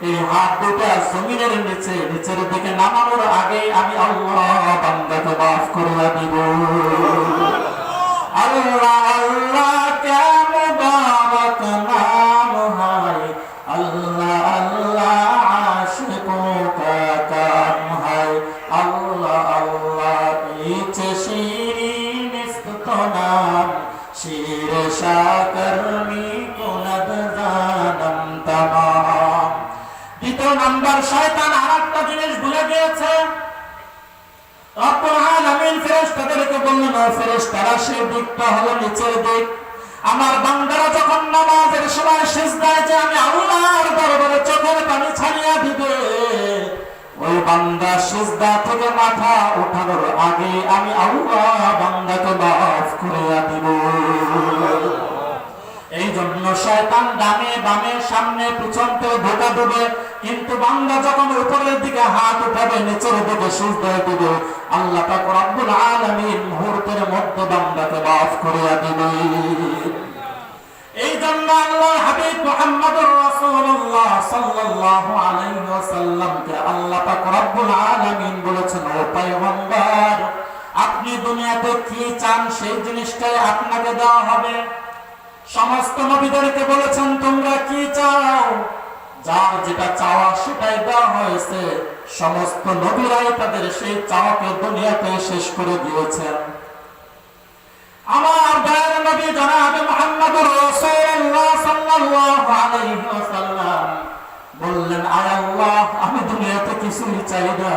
এই হাত দুটা জমিনের নিচে নিচের দিকে নামানোর আগে আমি আল্লাহ বান্দাকে মাফ করিয়া দিব। আল্লাহ আল্লাহ কে মুবারক নাম হায়, আল্লাহ আল্লাহ আশিকোं का काम है, अल्लाह अल्लाह इचे शीरीन इस्तो नाम, शीर शाकरमी कुनद जानम तमाम। দ্বিতীয় নাম্বার শয়তান আরেকটা জিনিস ভুলে গিয়েছে। রব্বুল আলামিন ফেরেশতাদেরকে বললেন ও ফেরেশতারা সেই দিকটা হলো নিচের দিক। আমার বান্দারা যখন নামাজের সময় সিজদায় যে আমি আল্লাহর দরবারে চোখের পানি ছাড়িয়া দিবে, ওই বান্দা সিজদা থেকে মাথা ওঠানোর আগে আমি আল্লাহ বান্দাকে মাফ করিয়া দিব। এই জন্য শয়তান ডানে বামে সামনে পিছনতে ধোঁকা দেবে, কিন্তু বান্দা যখন উপরের দিকে হাত উঠাবে নিচের দিকে সিজদায় দিবে, আল্লাহ পাক রব্বুল আলামিন মুহূর্তের মধ্যে বান্দাকে মাফ করিয়া দিবে। এই জন্য আল্লাহর হাবিব মুহাম্মদুর রাসূলুল্লাহ সাল্লাল্লাহু আলাইহি ওয়াসাল্লামকে আল্লাহ পাক রব্বুল আলামিন বলেছেন ও পয়গম্বর, আপনি দুনিয়াতে কি চান সেই জিনিসটাই আপনাকে দেওয়া হবে। সমস্ত নবীদেরকে বলেছেন তোমরা কি চাও, যার যেটা চাওয়া সেটাই দেওয়া হয়েছে। সমস্ত নবীরাই তাদের সেই চাওয়াকে দুনিয়াতে শেষ করে দিয়েছেন। আমার দয়ার নবী জনাব মুহাম্মদুর রাসূলুল্লাহ সাল্লাল্লাহু আলাইহি ওয়াসাল্লাম বললেন আয় আল্লাহ আমি দুনিয়াতে কিছুই চাই না,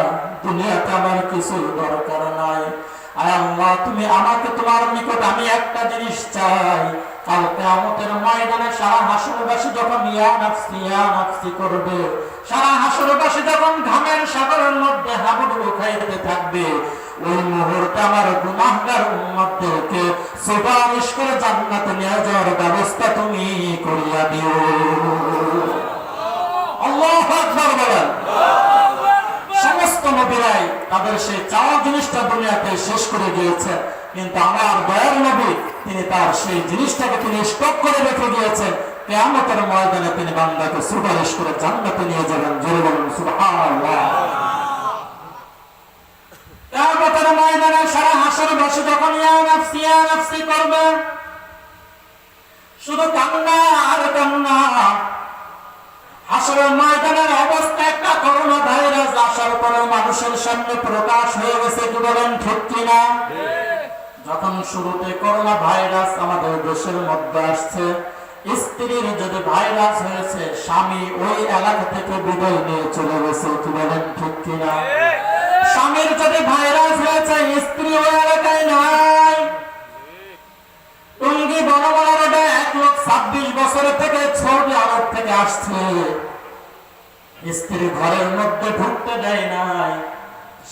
দুনিয়াতে আমার কিছু দরকার নাই। আয় আল্লাহ তুমি আমাকে তোমার নিকট আমি একটা জিনিস চাই, কাল কিয়ামতের ময়দানে সারা হাসরবাসী যখন ইয়া নাফসি করবে, সারা হাসরবাসী যখন ঘামের সাগরের মধ্যে হাবুডুবু খাইতে থাকবে, ওই মুহূর্তে আমার গুনাহগার উম্মতদেরকে সুপারিশ করে জান্নাতে নিয়ে যাওয়ার ব্যবস্থা তুমি করিয়া দিও। আল্লাহু আকবার বলেন। সমস্ত নবীরাই তাদের সেই চাওয়া জিনিসটা দুনিয়াতে শেষ করে গিয়েছেন, কিন্তু আমার দয়ার নবী তিনি তার সেই জিনিসটাকে তিনি স্টক করে রেখে গিয়েছেন। কিয়ামতের ময়দানে তিনি বান্দাকে সুপারিশ করে জান্নাতে নিয়ে যাবেন। জোরে বলুন সুবহানাল্লাহ। কিয়ামতের ময়দানে সারা হাসরবাসী যখন ইয়া নাফসি করবে, শুধু কান্না আর কান্না। হাসরের ময়দানের অবস্থা একটা করোনা ভাইরাস আসার পরে মানুষের সামনে প্রকাশ হয়ে গেছে, কি বলেন ঠিক কিনা? যখন শুরুতে করোনা ভাইরাস আমাদের দেশের মধ্যে আসছে, স্ত্রীর যদি ভাইরাস হয়েছে, স্বামী ওই এলাকা থেকে বিদায় নিয়ে চলে গেছে। কি বলেন ঠিক কিনা? স্বামীর যদি ভাইরাস হয়েছে, স্ত্রী ওই এলাকায় নাই। টঙ্গী বড় বড় রোডে 1,26 বছর থেকে সৌদি আরব থেকে আসছে, স্ত্রী ঘরের মধ্যে ঢুকতে দেয় নাই।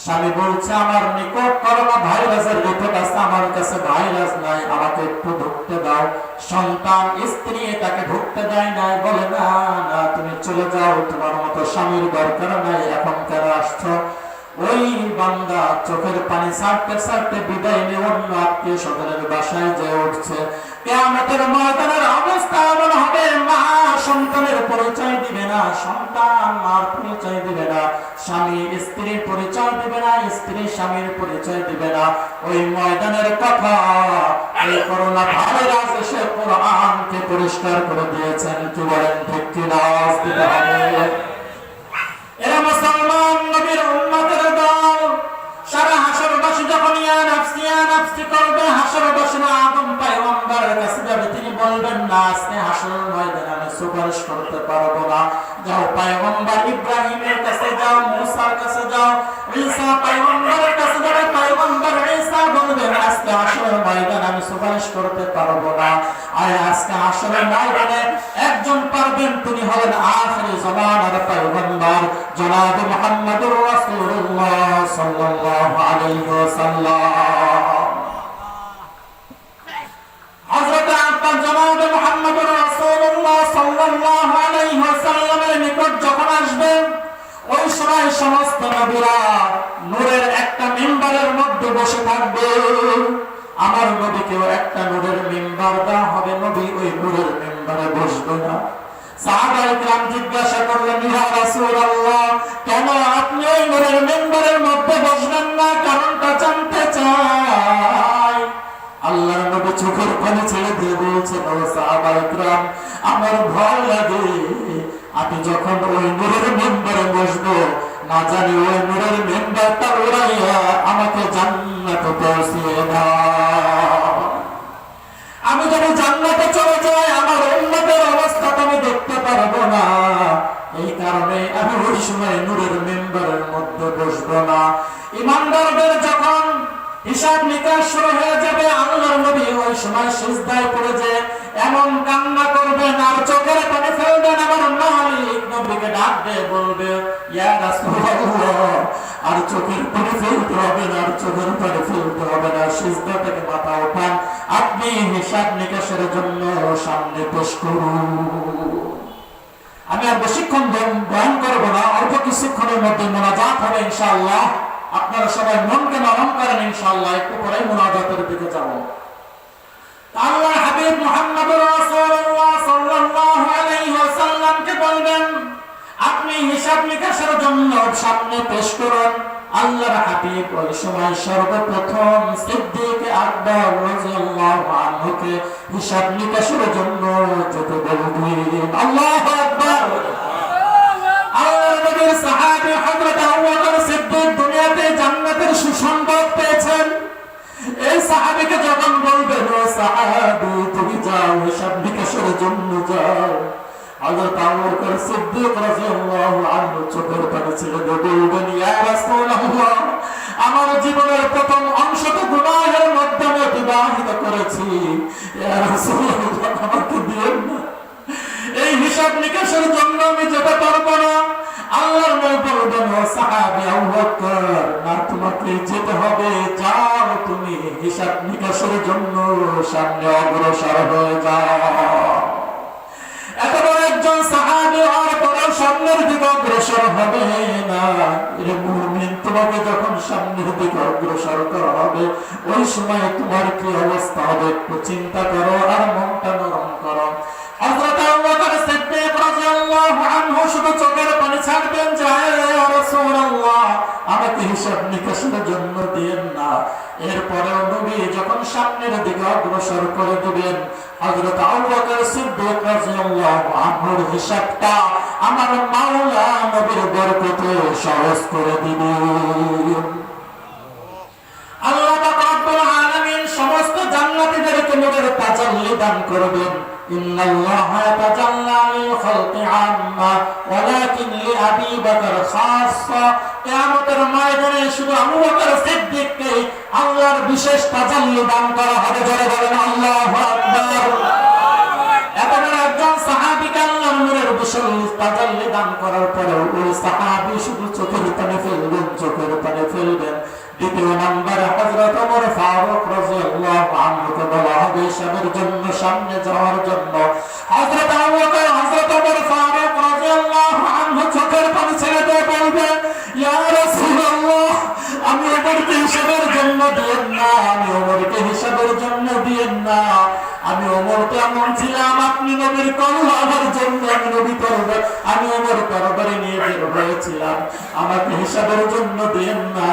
স্বামী বলছে আমার নিকট করোনা ভাইরাসের রিপোর্ট আছে, আমার কাছে ভাইরাস নাই, আমাকে একটু ঢুকতে দাও। সন্তান স্ত্রী তাকে ঢুকতে দেয় নাই, বলে না না তুমি চলে যাও, তোমার মতো স্বামীর দরকার নাই, এখন কেন আসছো? ওই বান্দা চোখের পানি ছাড়তে ছাড়তে বিদায় নিয়ে অন্য আত্মীয় স্বজনের বাসায় যেয়ে উঠছে। কিয়ামতের ময়দানের অবস্থা এমন হবে, মা সন্তানের পরিচয় দিবে না, সন্তান মার পরিচয় দিবে না, স্বামী স্ত্রীর পরিচয় দিবে না, স্ত্রী স্বামীর পরিচয় দিবে না। ওই ময়দানের কথা এই করোনা ভাইরাস এসে কোরআনকে পরিষ্কার করে দিয়েছেন। কি বলেন ঠিক কিনা? দিতে হবে। এরা মুসলমান নবীর উম্মতের দল। সারা হাসরবাসী যখন ইয়া নাফসি করবে, হাসরবাসীরা আদম পয়গম্বরের কাছে যাবে, তিনি বলবেন না আজকে হাসরের ময়দানে আমি সুপারিশ করতে পারবো না। যাও পয়গম্বর ইব্রাহিমের কাছে যাও, মুসার কাছে যাও, ঈসা পয়গম্বরের কাছে যাবে, পয়গম্বর ঈসা বলবেন আজকে হাসরের ময়দানে আমি সুপারিশ করতে পারবো না। আর আজকে হাসরের ময়দানে একজন পারবেন, তিনি হলেন আখিরি জামানার পয়গম্বর জনাব মুহাম্মদুর রাসূলুল্লাহ সাল্লাল্লাহু আলাইহি ওয়াসাল্লাম। হযরত আব্বাস জনাব মুহাম্মদুর রাসূলুল্লাহ সাল্লাল্লাহু আলাইহি ওয়াসাল্লামের নিকট যখন আসবেন, ওই সময় সমস্ত নবীরা নূরের একটা মিম্বারের মধ্যে বসে থাকবে। আমার নবীকেও একটা নূরের মিম্বার দেওয়া হবে, নবী ওই নূরের মিম্বারে বসবে না। সাহাবায়ে কিরাম জিজ্ঞাসা করলেন, ইয়া রাসূলুল্লাহ, কেন আপনি ওই নূরের মিম্বারের মধ্যে বসবেন না? কারণটা জানতে চাই। আল্লাহর নবী চোখের পানি ছেড়ে দিয়ে বলছেন, ও সাহাবায়ে কিরাম, আমার ভয় লাগে আমি যখন ওই নূরের মিম্বারে বসবো, না জানি ওই নূরের মিম্বারটা উড়াইয়া আমাকে জান্নাতে পৌঁছিয়ে দাও। আমি যদি জান্নাতে চলে যাই, আমার উম্মতের অবস্থা আমি দেখতে পারবো না। এই কারণে আমি ওই সময় নূরের মিম্বারের মধ্যে বসবো না। ইমানদারদের যখন হিসাব নিকাশ শুরু হয়ে যাবে, আল্লাহর নবী ওই সময় সিজদায় পড়ে যে এমন কান্না করবেন আর চোখের পানি ফেলবেন, আমার মালিক নবীকে ডাক দিয়ে বলবে, ইয়া রাসূলুল্লাহ, আর চোখের পানি ফেলতে হবে না, আর চোখের পানি ফেলতে হবে না, সিজদা থেকে মাথা ওঠান, আপনি হিসাব নিকাশের জন্য সামনে পেশ করুন। আমি আর বেশিক্ষণ বয়ান করবো না, অল্প কিছুক্ষণের মধ্যে মুনাজাত হবে ইনশাআল্লাহ। আপনারা সবাই মনকে নরম করেন ইনশাআল্লাহ, একটু পরে মুনাজাতের দিকে যাব। আল্লাহর হাবিব মুহাম্মদুর রাসূলুল্লাহ সাল্লাল্লাহু আলাইহি ওয়াসাল্লামকে বলবেন, আপনি হিসাব নিকাশের জন্য সামনে পেশ করুন। আল্লাহর হাবিব ওই সময় সর্বপ্রথম সিদ্দিক আকবর রাদিয়াল্লাহু আনহুকে হিসাব নিকাশের জন্য যেতে বলবেন। আল্লাহু আকবার। আল্লাহর নবীর সাহাবী হযরত আবু বকর সিদ্দিক দুনিয়াতে জান্নাতের সুসংবাদ পেয়েছেন। এই সাহাবীকে যখন বলবেন, ও সাহাবী তুমি যাও হিসাব নিকাশের জন্য যাও, হযরত আবু বকর সিদ্দিক রাদিয়াল্লাহু আনহু চোখের পানি ছেড়ে বলবেন, ইয়া রাসূলুল্লাহ, আমার জীবনের প্রথম অংশটা গুনাহের মাধ্যমে অতিবাহিত করেছি, ইয়া রাসূলুল্লাহ আমাকে দিয়েন না, এই হিসাব নিকাশের জন্য আমি যেতে পারবো না। আল্লাহর নবী বলবেন, ও সাহাবী আবু বকর, না তোমাকে যেতে হবে, যাও তুমি হিসাব নিকাশের জন্য সামনে অগ্রসর হয়ে যাও। এত বড় একজন সাহাবী আর বড় সামনের দিকে অগ্রসর হবে না। এর মুমিন, তোমাকে যখন সামনের দিকে অগ্রসর করা হবে, ওই সময় তোমার কি অবস্থা হবে একটু চিন্তা করো আর মনটা নরম করো। হযরত আবু বকর সিদ্দিক রাদিয়াল্লাহু আনহু শুধু চোখের পানি ছাড়বেন, যে ইয়া রাসূলুল্লাহ আমাকে হিসাব নিকাশের জন্য দিয়েন না। এরপরেও নবী যখন সামনের দিকে অগ্রসর করে দিবেন, হযরত আবু বকর সিদ্দিক রাদিয়াল্লাহু আনহুর হিসাবটা আমার মাওলা নবীর বরকতে সহজ করে দিবেন। আল্লাহ পাক রব্বুল আলামিন উম্মতিদেরকে নূরের তাজাল্লি দান করবেন। ইন্নাল্লাহা তাজাল্লা লিল খালকি আম্মা ওয়ালাকিন লিআবি বকর খাসসা। কিয়ামতের ময়দানে শুধু আবু বকর সিদ্দিককে আল্লাহর বিশেষ তাজাল্লি দান করা হবে। জোরে বলেন আল্লাহু আকবার। এতবার একজন সাহাবীকে আল্লাহর নূরের বিশেষ তাজাল্লি দান করার পরে ওই সাহাবী শুধু চোখের পানি ফেলবেন, চোখের পানি ফেলবেন। দ্বিতীয় নম্বরে হযরত ওমর ফারুক রাদিয়াল্লাহু আনহুকে বলা হবে হিসাবের জন্য সামনে যাওয়ার জন্য। হযরত আবু বকর হযরত ওমর ফারুক রাদিয়াল্লাহু আনহু চোখের পানি ছেড়ে দিয়ে বলবেন, ইয়া রাসূলুল্লাহ, আমি ওমরকে হিসাবের জন্য দিয়েন না, আমি ওমরকে হিসাবের জন্য দিয়েন না। আমি ওমর তো এমন ছিলাম, আপনি নবীর কল্যাণের জন্য আমি ওমর তরবারি নিয়ে বের হয়েছিলাম, আমাকে হিসাবের জন্য দিয়েন না।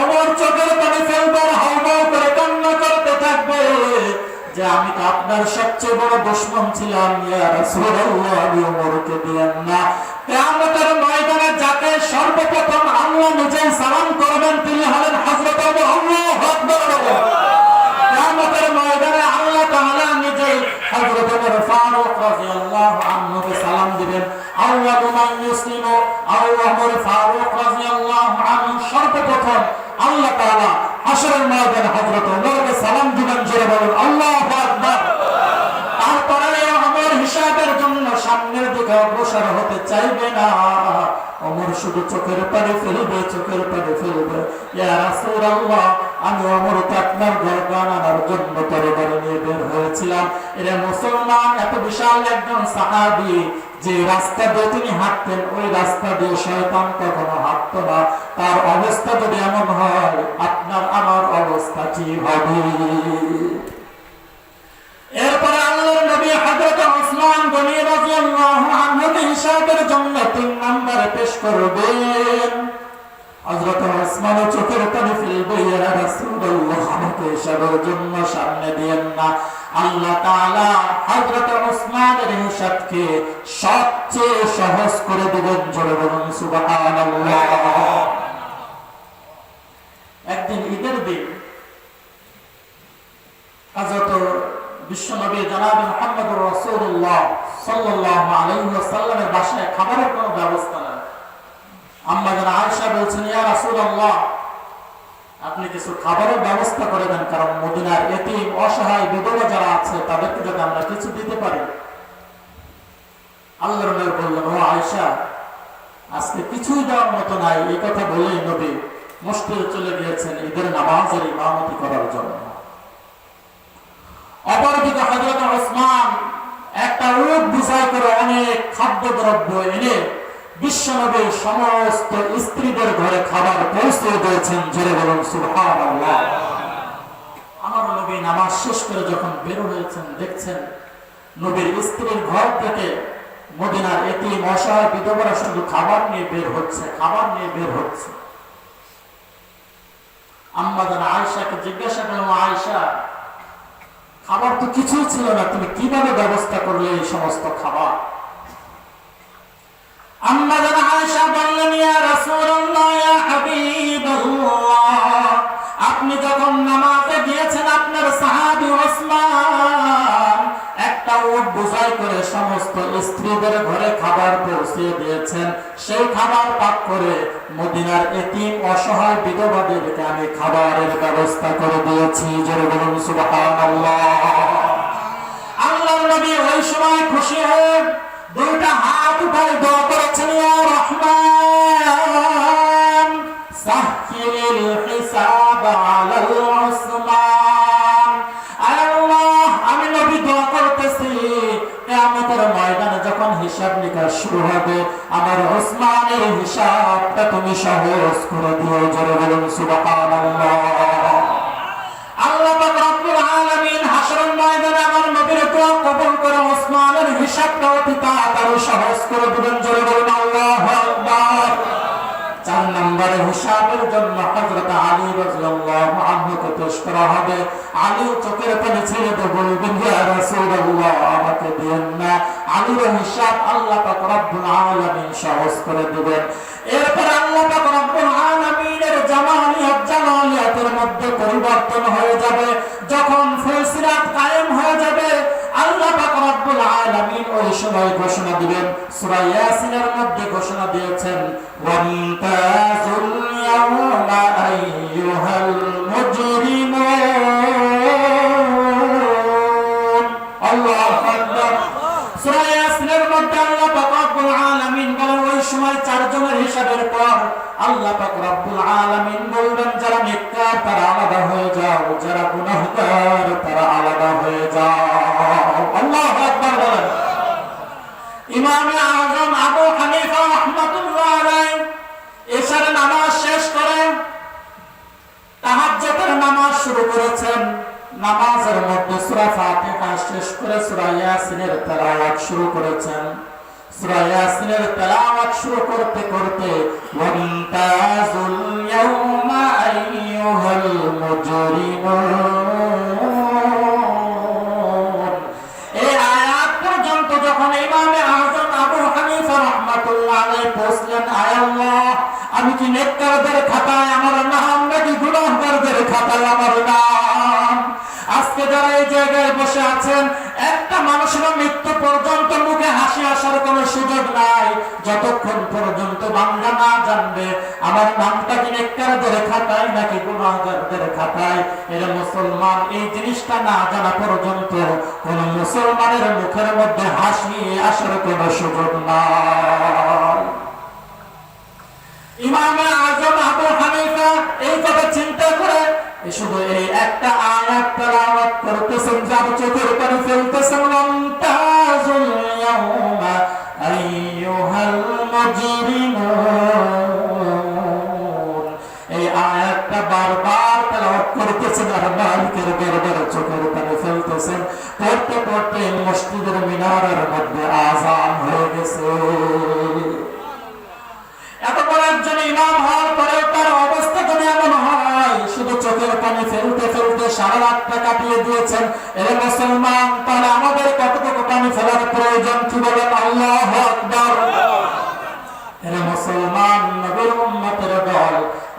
ওমর চোখের পানি ফেলবার হাউমাউ করে কান্না করতে থাকবে যে আমি তো আপনার সবচেয়ে বড় দুশমন ছিলাম, ইয়া রাসূলুল্লাহ, আমি ওমরকে দিয়েন না। কিয়ামতের ময়দানে যাকে সর্বপ্রথম আল্লাহ নিজেই সালাম করবেন তিনি হলেন হযরত ওমর। আল্লাহু আকবার। কিয়ামতের ময়দানে আল্লাহ তাআলা নিজেই হযরত ওমর ফারুক রাদিয়াল্লাহু আনহুকে সালাম দিবেন। আউয়ালু মান ইউসলিমু ওমর ফারুক রাদিয়াল্লাহু আনহু। সর্বপ্রথম আল্লাহ তাআলা হাশরের ময়দানে হযরত ওমরকে সালাম দিবেন। জোরে বলুন আল্লাহু আকবার। তারপরে ওমর হিসাবের জন্য সামনের দিকে অগ্রসর হতে চাইবে না। ওমর শুধু চোখের পানি ফেলবে, চোখের পানি ফেলবে। ইয়া রাসূলুল্লাহ, আমি ওমর তো আপনার ঘরবান আনার জন্য তরবারি নিয়ে বের হয়েছিলাম। এরা মুসলমান, এত বিশাল একজন সাহাবী, যে রাস্তা দিয়ে তিনি হাঁটতেন ওই রাস্তা দিয়ে শয়তান কখনো হাঁটতো না। তার অবস্থা যদি এমন হয়, আপনার আমার অবস্থা কি হবে? এরপরে আল্লাহর নবী হযরত ওসমান গনি রাদিয়াল্লাহু আনহুকে হিসাবের জন্য 3 নম্বরে পেশ করবেন। হযরত ওসমান চোখের পানি ফেলবে, ইয়া রাসূলুল্লাহ, আমাকে হিসাবের জন্য সামনে দিয়েন না। আল্লাহ তাআলা হযরত ওসমানের হিসাবকে সবচেয়ে সহজ করে দিবেন। জোরে বলুন সুবহানাল্লাহ। একদিন ঈদের দিন হযরত বিশ্বনবী জনাব মুহাম্মদুর রাসূলুল্লাহ সাল্লাল্লাহু আলাইহি ওয়াসাল্লামের বাসায় খাবারের কোনো ব্যবস্থা নেই। আম্মা জান আয়েশা বলছেন, ইয়া রাসূলুল্লাহ, আপনি কিছু খাবারের ব্যবস্থা করে দেন, কারণ মদিনার এতিম অসহায় বিধবা যারা আছে তাদেরকে যদি আমরা কিছু দিতে পারি। আল্লাহর নবী বললেন, ও আয়েশা, আজকে কিছুই দেওয়ার মতো নাই। এই কথা বলেই নবী মসজিদে চলে গিয়েছেন ঈদের নামাজের ইমামতি করার জন্য। অপরদিকে হযরত ওসমান একটা উট বোঝাই করে অনেক খাদ্যদ্রব্য এনে বিশ্বনবীর সমস্ত স্ত্রীদের ঘরে খাবার পৌঁছে দিয়েছেন। জোরে বলুন সুবহানাল্লাহ। আমার নবী নামাজ শেষ করে যখন বের হয়েছেন, দেখছেন নবীর স্ত্রীর ঘর থেকে মদিনার এতিম অসহায় বিধবারা শুধু খাবার নিয়ে বের হচ্ছে, খাবার নিয়ে বের হচ্ছে। আম্মা জান আয়েশাকে জিজ্ঞাসা করলেন, আয়েশা, খাবার তো কিছুই ছিল না, তুমি কিভাবে ব্যবস্থা করলে এই সমস্ত খাবার? আম্মা জান আয়েশা বললেন, ইয়া রাসূলুল্লাহ, ইয়া হাবিবাল্লাহ, আপনি যখন নামাজে গিয়েছেন আপনার সাহাবী ওসমান একটা উট বোঝাই করে সমস্ত স্ত্রীদের ঘরে খাবার পৌঁছে দিয়েছেন। সেই খাবার পাক করে মদিনার এতিম অসহায় বিধবাদেরকে আমি খাবারের ব্যবস্থা করে দিয়েছি। জোরে বলুন সুবহানাল্লাহ। আল্লাহর নবী ওই সময় খুশি হয়ে দুইটা হাত উঠায় দোয়া করেছেন, ইয়া রহমান সাহহিল হিসাব আলাল উসমান। আল্লাহ, আমি নবী দোয়া করতেছি কিয়ামতের ময়দানে যখন হিসাব নিকাশ শুরু হবে, আমার ওসমানের হিসাবটা তুমি সহজ করে দিও। জোরে বলুন সুবহানাল্লাহ। আল্লাহ পাক রব্বুল আলামিন হাশরের ময়দানে আমার নবীর দোয়া কবুল করে ওসমানের হিসাবটা অতি তাড়াতাড়ি সহজ করে দিবেন। জোরে বলুন আল্লাহু আকবার। 4 নম্বরে হিসাবের জন্য হযরত আলী রাদিয়াল্লাহু আনহুকে পেশ করা হবে। আলী চোখের পানি ছেড়ে দিয়ে বলবেন, ইয়া রাসূলুল্লাহ, আমাকে দেন না। আলীর হিসাব আল্লাহ পাক রব্বুল আলামিন সহজ করে দিবেন। এরপর আল্লাহ পাক রব্বুল আলামিনের জামালিয়াতের মধ্যে পরিবর্তন হয়ে যাবে। যখন আলামিন ওই সময় ঘোষণা দিবেন। সূরা ইয়াসিনের মধ্যে ঘোষণা দিয়েছেন, ওয়ান্তাজুল ইয়াওমা আইয়ুহাল মুজরিমুন। আল্লাহু আকবার। সূরা ইয়াসিনের মধ্যে আল্লাহ পাক রব্বুল আলামিন বলেন, ওই সময় চারজনের হিসাবের পর আল্লাহ পাক রব্বুল আলামিন বলবেন, যারা নেককার তারা আলাদা হয়ে যাও, যারা গুনাহগার তারা আলাদা হয়ে যাও। আল্লাহু আকবার বলেন। ইমাম আযম আবু হানিফা রাহমাতুল্লাহ আলাইহি এশার নামাজ শেষ করে তাহাজ্জুদের নামাজ শুরু করেছেন। নামাজের মধ্যে সূরা ফাতিহা শেষ করে সূরা ইয়াসিনের তেলাওয়াত শুরু করেছেন। সূরা ইয়াসিনের তেলাওয়াত শুরু করতে করতে ওয়ান্তাজুল ইয়াওমা আইয়ুহাল মুজরিমুন, এই আয়াত পর্যন্ত যখন ইমামে আযম আবু হানিফা রাহমাতুল্লাহ আলাইহি পৌঁছলেন, আয় আল্লাহ, আমি কি নেককারদের খাতায় আমার নাম নাকি গুনাহগারদের খাতায় আমার নাম? আজকে যারা এই জায়গায় বসে আছেন, একটা মানুষের মৃত্যু পর্যন্ত মুখে হাসি আসার কোন সুযোগ নাই যতক্ষণ পর্যন্ত বান্দা না জানবে আমার নামটা কি নেককারদের খাতায় নাকি গুনাহগারদের খাতায়। এর মুসলমান এই জিনিসটা না জানা পর্যন্ত কোন মুসলমানের মুখের মধ্যে হাসি আসার কোন সুযোগ নাই। ইমাম আযম আবু হানিফা এই কথা চিন্তা করে শুধু এই একটা আয়াত তেলাওয়াত করতেছেন, যার চোখের পানি ফেলতেছেন, ওয়ান্তাজুল ইয়াওমা আইয়ুহাল মুজরিমুন, এই আয়াতটা বারবার তেলাওয়াত করতেছেন আর মালিকের দরবারে চোখের পানি ফেলতেছেন। পড়তে পড়তে মসজিদের মিনারের মধ্যে আযান হয়ে গেছে। এত বড় একজন ইমাম হওয়ার পরে তার অবস্থা যদি এমন হয়, শুধু চোখের পানি ফেলতে ফেলতে সারা রাতটা কাটিয়ে দিয়েছেন, এর মুসলমান, তাহলে আমাদের কতটুকু পানি ফেলার প্রয়োজন কি বলেন? আল্লাহু আকবার। এর মুসলমান, নবীর উম্মতের দল,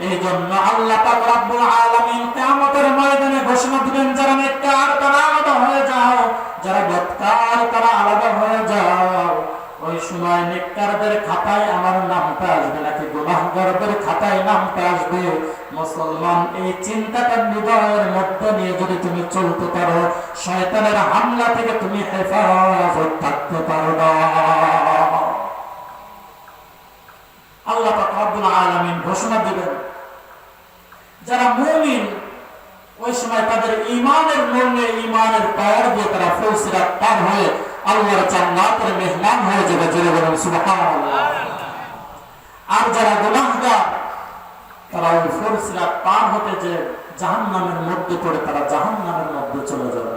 এই জন্য আল্লাহ পাক রব্বুল আলামিন কিয়ামতের ময়দানে ঘোষণা দিবেন, যারা নেককার তারা আলাদা হয়ে যাও, যারা বদকার তারা আলাদা হয়ে যাও। ওই সময় নেককারদের খাতায় আমার নামটা আসবে নাকি গুনাহগারদের খাতায় নামটা আসবে? মুসলমান, এই চিন্তাটা হৃদয়ের মধ্যে নিয়ে যদি তুমি চলতে পারো, শয়তানের হামলা থেকে তুমি হেফাজত থাকতে পারবা। আল্লাহ পাক রব্বুল আলামিন ঘোষণা দিবেন, যারা মুমিন ওই সময় তাদের ঈমানের মূল্যে, ঈমানের পাওয়ার দিয়ে তারা ফুলসিরাত পার হয়ে আল্লাহর জান্নাতের মেহমান হয়ে যাবে। জোরে বলুন সুবহানাল্লাহ। আর যারা গুনাহগার তারা ওই ফুলসিরাত পার হতে যে জাহান্নামের মধ্যে পড়ে তারা জাহান্নামের মধ্যে চলে যাবে।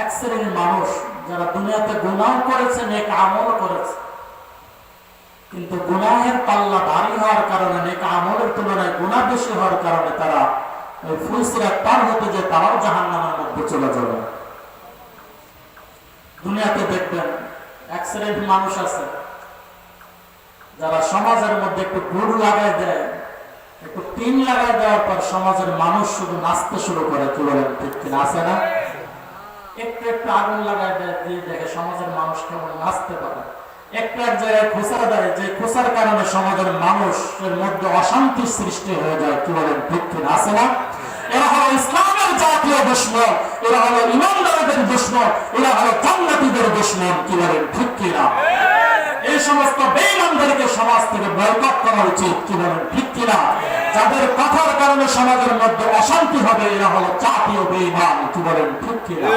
এক শ্রেণীর মানুষ যারা দুনিয়াতে গুনাহ করেছে, নেক আমল করেছে, কিন্তু গুনাহের পাল্লা ভারী হওয়ার কারণে, নেক আমলের তুলনায় গুনাহ বেশি হওয়ার কারণে তারা ওই ফুলসিরাত পার হতে যে তারাও জাহান্নামের মধ্যে চলে যাবে। দুনিয়াতে দেখবেন এক শ্রেণীর মানুষ আছে যারা সমাজের মধ্যে একটু গুড় লাগাই দেয়, একটু টিন লাগাই দেওয়ার পর সমাজের মানুষ শুধু নাচতে শুরু করে। কি বলেন? ঠিক কিনা? আছে না? একটু একটু আগুন লাগাই দেয়, দিয়ে দেখে সমাজের মানুষ কেমন নাচতে পারে। একটা এক জায়গায় খোঁচা দেয়, যে খোঁচার কারণে সমাজের মানুষের মধ্যে অশান্তির সৃষ্টি হয়ে যায়। কি বলেন? ঠিক কিনা? আছে না? এরা হলো ইসলামের জাতীয় দুশমন, এরা হলো ইমানদারদের দুশমন, এরা হলো জান্নাতীদের দুশমন। কি বলেন? ঠিক কিনা? এই সমস্ত বেঈমানদেরকে সমাজ থেকে বয়কট করা উচিত। কি বলেন? ঠিক কিনা? যাদের কথার কারণে সমাজের মধ্যে অশান্তি হবে, এরা হলো জাতীয় বেঈমান। কি বলেন? ঠিক কিনা?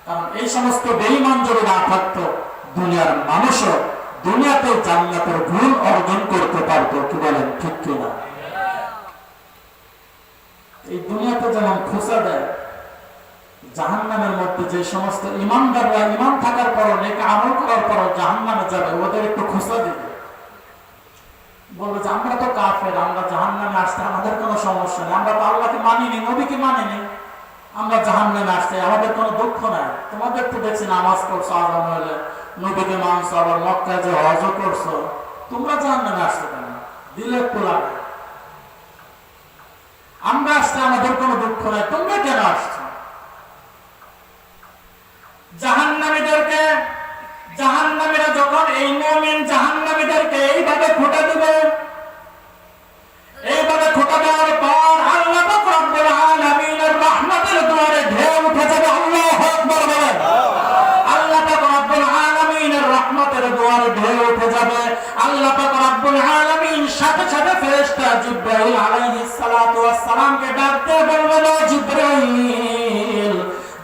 কারণ এই সমস্ত বেঈমান যদি না থাকতো, দুনিয়ার মানুষও দুনিয়াতে জান্নাতের গুণ অর্জন করতে পারতো। কি বলেন? ঠিক কিনা? এই দুনিয়াতে যেমন খোঁচা দেয়, জাহান্নামের মধ্যে যে সমস্ত ইমানদাররা ইমান থাকার পরও, নেক আমল করার পরও জাহান্নামে যাবে, ওদের একটু খোঁচা দিবে, বলবে যে আমরা তো কাফের, আমরা জাহান্নামে আসতে আমাদের কোনো সমস্যা নেই, আমরা তো আল্লাহকে মানিনি, নবীকে মানিনি, আমরা জাহান্নামে আসতে আমাদের কোনো দুঃখ নাই। তোমাদের তো দেখছি নামাজ পড়ছো, আযান হলে নবীকে মানছো, আবার মক্কায় যে হজও করছো, তোমরা জাহান্নামে আসতে কেন? দিলে একটু লাগে। আমরা আসতে আমাদের কোনো দুঃখ নাই, তোমরা কেন আসছো? জাহান্নামীদেরকে, জাহান্নামীরা যখন এই মুমিন জাহান্নামীদেরকে এইভাবে খোঁটা দিবে, এইভাবে খোঁটা দেওয়ার পর আল্লাহ পাক রব্বুল আলামিনের রহমতের দুয়ারে ঢেউ উঠে যাবে। আল্লাহু আকবার বলেন। আল্লাহ পাক রব্বুল আলামিনের রহমতের দুয়ারে ঢেউ উঠে যাবে। আল্লাহ পাক রব্বুল আলামিন সাথে সাথে ফেরেশতা জিবরাইল আলাইহিস সালাতু ওয়াস সালামকে ডাক দিয়ে বলবেন, ও জিবরাইল,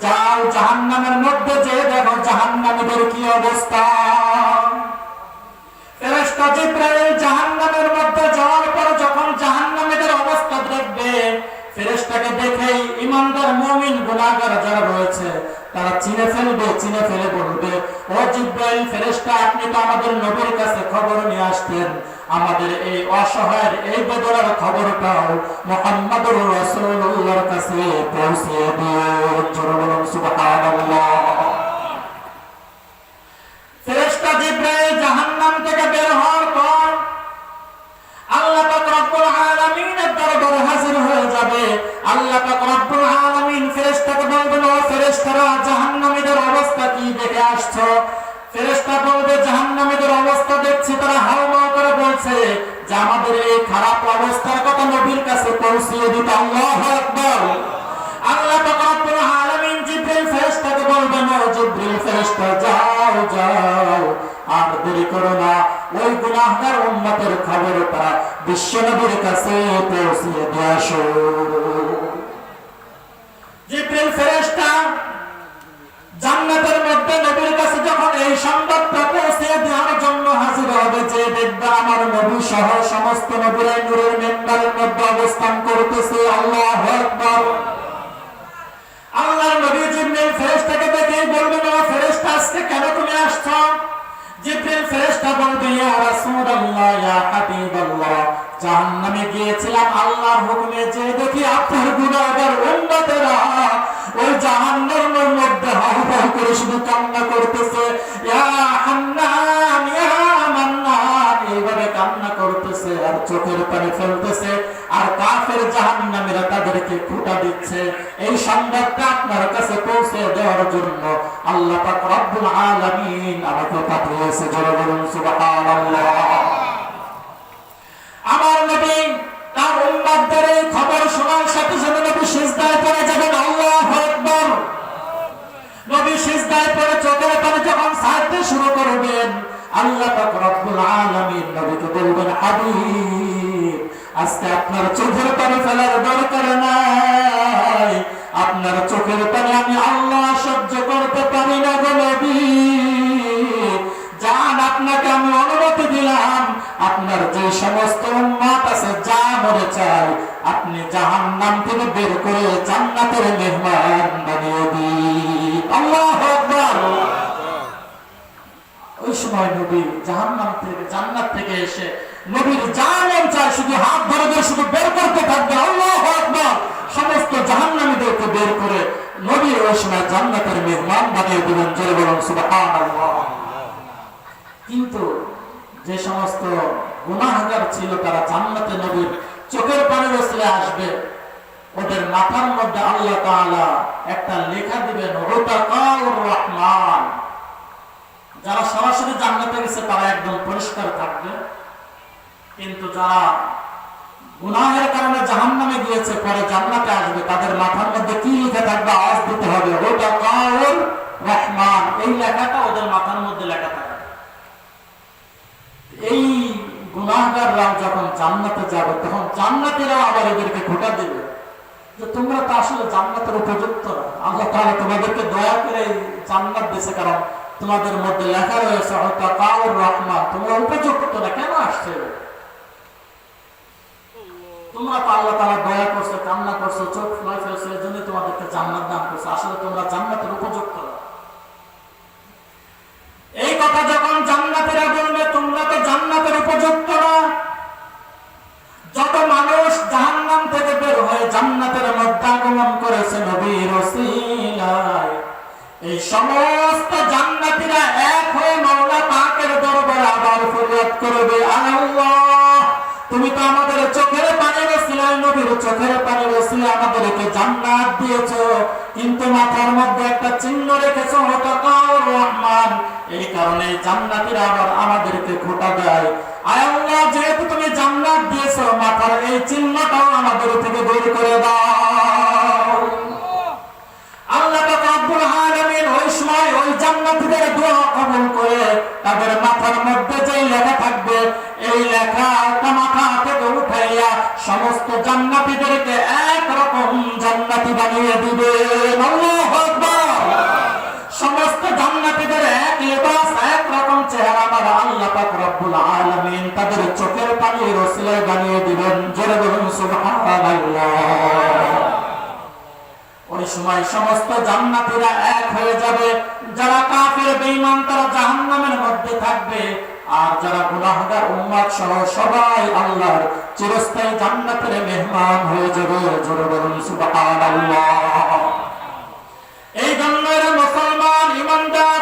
যাও জাহান্নামের মধ্যে যে দেখো জাহান্নামীদের কি অবস্থা। ফেরেশতা জিবরাইল জাহান্নামের মধ্যে যাওয়ার পর যখন জাহান্নামীদের অবস্থা দেখবে, ফেরেশতাকে দেখেই ঈমানদার মুমিন গুনাহগার যারা রয়েছে তারা চিনে ফেলে বলবে, ও জিবরাইল ফেরেশতা, আপনি তো আমাদের নবীর কাছে খবর নিয়ে আসতেন, আমাদের এই অসহায়ের এই বেদনার খবরটাও মুহাম্মদুর রাসূলুল্লাহর কাছে পৌঁছিয়ে দিন। জোরে বলুন সুবহানাল্লাহ। ফেরেশতা জিবরাইল জাহান্নাম থেকে বের হওয়ার পর আল্লাহ পাক রব্বুল আলামিনের দরবারে হাজির হয়ে যাবে। আল্লাহ পাক রব্বুল আলামিন ফেরেশতাকে বলবেন, ও ফেরেশতারা, জাহান্নামীদের অবস্থা কি দেখে আসছো? ফেরেশতা বলবে, জাহান্নামীদের অবস্থা দেখছি তারা হাউমাউ করে বলছে যে আমাদের এই খারাপ অবস্থার কথা নবীর কাছে পৌঁছিয়ে দিতে। আল্লাহু আকবার। আল্লাহ পাক রব্বুল আলামিন জিবরাইল ফেরেশতাকে বলবেন, ও জিবরাইল ফেরেশতা, যাও যাও, আর দেরি করো না, ওই গুনাহগার উম্মতের খবরটা বিশ্বনবীর কাছে পৌঁছিয়ে দিয়ে আসো। জিবরাইল ফেরেশতা জান্নাতের মধ্যে নবীর কাছে যখন এই সংবাদটা পৌঁছিয়ে দেওয়ার জন্য হাজির হবে, যে দেখবে আমার নবী সহ সমস্ত নবীরা নূরের মিম্বারের মধ্যে অবস্থান করতেছে। আল্লাহু আকবার। আল্লাহর নবী জিবরাইল ফেরেশতাকে দেখেই বলবেন, ও ফেরেশতা, আজকে কেন তুমি আসছো? জিবরাইল ফেরেশতা বলবে, ইয়া রাসূলুল্লাহ, ইয়া হাবিবাল্লাহ, জাহান্নামে গিয়েছিলাম আল্লাহর হুকুমে, যে দেখি আপনার গুনাহগার উম্মতেরা ওই জাহান্নামের মধ্যে হাউমাউ করে শুধু কান্না করতেছে, ইয়া হান্নান, ইয়া মান্নান, এইভাবে কান্না করতেছে আর চোখের পানি ফেলতেছে, আর কাফের জাহান্নামীরা তাদেরকে খোঁটা দিচ্ছে। এই সংবাদটা আপনার কাছে পৌঁছে দেওয়ার জন্য আল্লাহ পাক রব্বুল আলামিন আমাকে পাঠিয়েছে। জোরে বলুন সুবহানাল্লাহ। আমার নবী তার উম্মতদের এই খবর শোনার সাথে সাথে নবী সিজদায় পড়ে যাবেন। আল্লাহু আকবার। নবী সিজদায় পড়ে চোখের পানি যখন ছাড়তে শুরু করবেন, আল্লাহ পাক রব্বুল আলামিন নবীকে বলবেন, হাবিব, আজকে আপনার চোখের পানি ফেলার দরকার নাই, আপনার চোখের পানি আমি আল্লাহ সহ্য করতে পারি না গো নবী। জান, আপনাকে আমি অনুমতি দিলাম, আপনার যে সমস্ত উম্মত আছে যা মনে চায় আপনি জাহান্নাম থেকে বের করে জান্নাতের মেহমান বানিয়ে দিন। আল্লাহু আকবার। ওই সময় নবী জাহান্নাম থেকে জান্নাত থেকে এসে নবীর যা মন চায় শুধু হাত ধরে ধরে শুধু বের করতে থাকবে। আল্লাহু আকবার। সমস্ত জাহান্নামীদেরকে বের করে নবী ওই সময় জান্নাতের মেহমান বানিয়ে দিবেন। জোরে বলুন সুবহানাল্লাহ। কিন্তু যে সমস্ত গুনাহগার ছিল তারা জান্নাতে নবীর চোখের পানি বসলে আসবে, ওদের মাথার মধ্যে আল্লাহ তাআলা একটা লেখা দিবেন, উতাকাউর রহমান। যারা সরাসরি জান্নাতে গেছে তারা একদম পরিষ্কার থাকবে, কিন্তু যারা গুনাহের কারণে জাহান্নামে গিয়েছে পরে জান্নাতে আসবে তাদের মাথার মধ্যে কি লেখা থাকবে আওয়াজ দিতে হবে, উতাকাউর রহমান। এই লেখাটা ওদের মাথার মধ্যে লেখা থাকবে। এই গুনাহগাররা যখন জান্নাতে যাবে তখন জান্নাতীরাও আবার এদেরকে খোঁটা দেবে যে তোমরা তো আসলে জান্নাতের উপযুক্ত না, আল্লাহ তাআলা তোমাদেরকে দয়া করে জান্নাত দিয়েছে কারণ তোমাদের মধ্যে লেখা রয়েছে উতাকাউর রহমান, তোমরা উপযুক্ত না, কেন আসছে? তোমরা তো আল্লাহ তাআলা দয়া করছে, কান্না করছো, চোখ ফুলাই ফেলছে, এজন্য তোমাদেরকে জান্নাত দান করছে, আসলে তোমরা জান্নাতের উপযুক্ত না। এই কথা যখন জান্নাতীরা বলবে তোমরা তো জান্নাতের উপযুক্ত না, যত মানুষ জাহান্নাম থেকে বের হয়ে জান্নাতের মধ্যে আগমন করেছে নবীর ওসিলায়, এই সমস্ত জান্নাতীরা এক হয়ে মাওলা পাকের দরবারে আবার ফরিয়াদ করবে, আল্লাহ তুমি তো আমাদের চোখের পানির ওসিলায় নবীর চোখের পানির ওসিলে আমাদেরকে জান্নাত দিয়েছো, কিন্তু মাথার মধ্যে একটা চিহ্ন রেখেছো, ওয়াতাকার রহমান। এই কারণে জান্নাতীরা আবার আমাদেরকে খোঁটা দেয়। আয় আল্লাহ, যেহেতু তুমি জান্নাত দিয়েছো, মাথার এই চিহ্নটাও আমাদের থেকে দূর করে দাও। আল্লাহ পাক রব্বুল আলামিন ওই সময় ওই জান্নাতীদের দোয়া কবুল করে তাদের মাথার মধ্যে যেই লেখা থাকবে, এই লেখাটা মাথা থেকে উঠাইয়া সমস্ত জান্নাতীদেরকে একরকম জান্নাতি বানিয়ে দিবে। আল্লাহু আকবার। সমস্ত জান্নাতীদের এক লিবাস, এক রকম চেহারা আমার আল্লাহ পাক রব্বুল আলামিন তাদের চোখের পানির ওসিলায় বানিয়ে দিবেন। জোরে বলুন সুবহানাল্লাহ। ওই সময় সমস্ত জান্নাতীরা এক হয়ে যাবে। যারা কাফের বেঈমান তারা জাহান্নামের মধ্যে থাকবে, আর যারা গুনাহগার উম্মত সহ সবাই আল্লাহর চিরস্থায়ী জান্নাতের মেহমান হয়ে যাবে। জোরে বলুন সুবহানাল্লাহ। এই জন্য মুসলমান ইমানদার,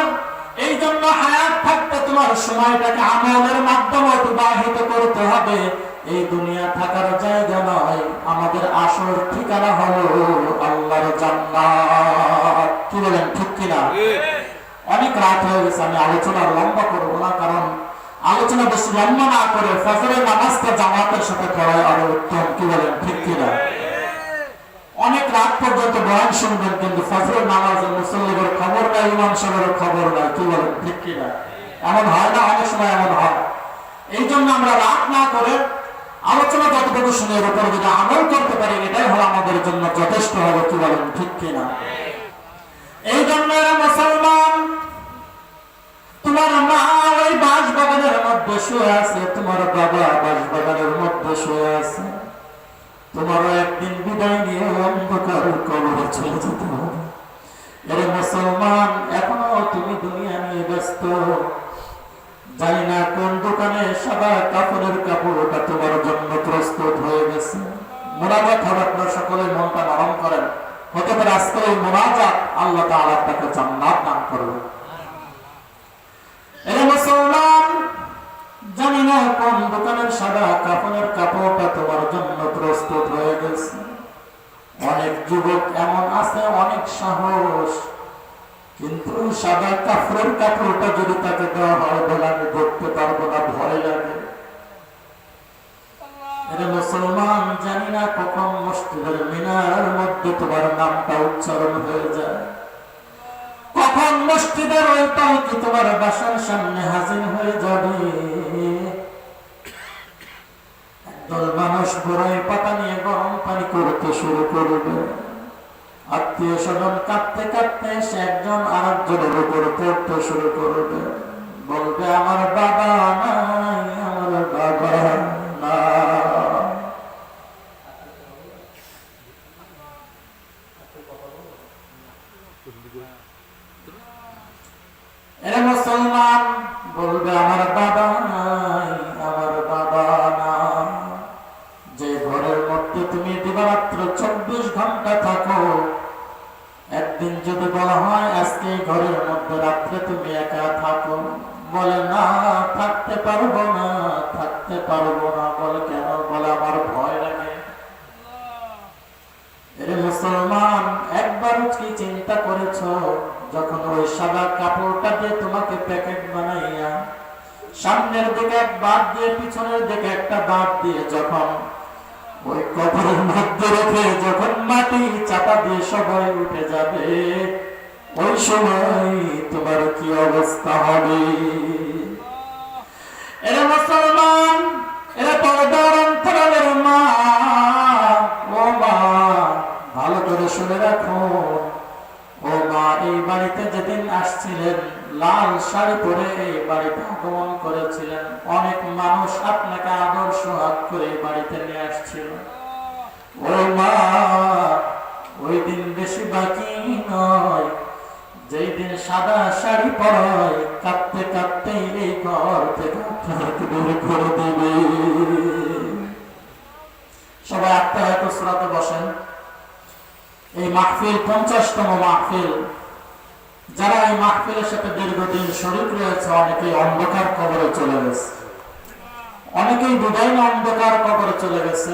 এই জন্য হায়াত থাকতে তোমার সময়টাকে আমলের মাধ্যমে অতিবাহিত করতে হবে। এই দুনিয়া থাকার জায়গা নয়, আমাদের আসল ঠিকানা হলো আল্লাহর জান্নাত। কি বলেন, ঠিক কিনা? অনেক রাত হয়ে গেছে, আমি আলোচনা লম্বা করবো না, কারণ আলোচনা বেশি লম্বা না করে ফজরের নামাজটা জামাতের সাথে পড়ায় আরো উত্তম। কি বলেন, ঠিক কিনা? অনেক রাত পর্যন্ত বয়ান শুনবেন, কিন্তু ফজরের নামাজের মুসল্লিদের খবর নাই, ইমাম সাহেবের খবর নাই। কি বলেন, ঠিক কিনা? এমন হয় না? অনেক সময় এমন হয়। এই জন্য আমরা রাত না করে আলোচনা যতটুকু শুনে এর উপর যদি আমল করতে পারি, এটাই হলো আমাদের জন্য যথেষ্ট হবে। কি বলেন, ঠিক কিনা? এই জন্য মুসলমান, তোমার মা ওই বাঁশবাগানের মধ্যে শুয়ে আছে, তোমার বাবা বাঁশবাগানের মধ্যে শুয়ে আছে। তোমারও একদিন বিদায় নিয়ে অন্ধকার কবরে চলে যেতে হবে। এর মুসলমান, এখনো তুমি দুনিয়া নিয়ে ব্যস্ত। জানি না কোন দোকানে সাদা কাপড়ের কাপড়টা তোমার জন্য প্রস্তুত হয়ে গেছে। মোনাজাত হবে, আপনারা সকলে মনটা নরম করেন। হতে পারে আজকে এই মোনাজাত আল্লাহ তাআলা তাকে জান্নাত দান করবে। এর মুসলমান, জানি না কোন দোকানের সাদা কাপড়ের কাপড়টা তোমার জন্য প্রস্তুত হয়ে গেছে। অনেক যুবক এমন আছে, অনেক সাহস, কিন্তু সাদা কাপড়ের কাপড়টা যদি তাকে দেওয়া হয়, বলে আমি ধরতে পারবো না, ভয় লাগে। এর মুসলমান, জানি না কখন মসজিদের মিনারের মধ্যে তোমার নামটা উচ্চারণ হয়ে যায়, কখন মসজিদের ওই পালকি তোমার বাসার সামনে হাজির হয়ে যাবে। একদল মানুষ বড়ই পাতা নিয়ে গরম পানি করতে শুরু করবে। আত্মীয় স্বজন কাঁদতে কাঁদতে সে একজন আরেকজনের উপর পড়তে শুরু করবে। বলবে, আমার বাবা নাই, আমার বাবা না। এরা মুসলমান, বলবে, আমার বাবা নাই, আমার বাবা না। যে ঘরের মধ্যে তুমি দিবারাত্র 24 ঘন্টা থাকো, একদিন যদি বলা হয় আজকে ঘরের মধ্যে রাত্রে তুমি একা থাকো, বলে না, থাকতে পারবো না, থাকতে পারবো না। বলে কেন? বলে আমার ভয় লাগে। এর মুসলমান, একবার কি চিন্তা করেছ, যখন ওই সাদা কাপড়টা দিয়ে তোমাকে প্যাকেট বানাইয়া সামনের দিকে এক বাদ দিয়ে পিছনের দিকে একটা বাদ দিয়ে যখন ওই কবরের মধ্যে রেখে যখন মাটি চাপা দিয়ে সবাই উঠে যাবে, ওই সময় তোমার কি অবস্থা হবে? এরা মুসলমান, এরা পর্দার অন্তরালের মা, ও মা ভালো করে শুনে রাখো। ও মা, এই বাড়িতে যেদিন আসছিলেন, লাল শাড়ি পরে এই বাড়িতে আগমন করেছিলেন। অনেক মানুষ আপনাকে আদর সোহাগ করে এই বাড়িতে নিয়ে আসছিল। ও মা, ওই দিন বেশি বাকি নয়, যেই দিন সাদা শাড়ি পরায় কাঁদতে কাঁদতে এই ঘর থেকে আপনাকে বের করে দেবে। সবাই আত্মায়াত সুরাতে বসেন। এই মাহফিল 50তম মাহফিল। যারা এই মাহফিলের সাথে দীর্ঘদিন শরীক রয়েছে, অনেকেই অন্ধকার কবরে চলে গেছে, অনেকেই বিদায় অন্ধকার কবরে চলে গেছে।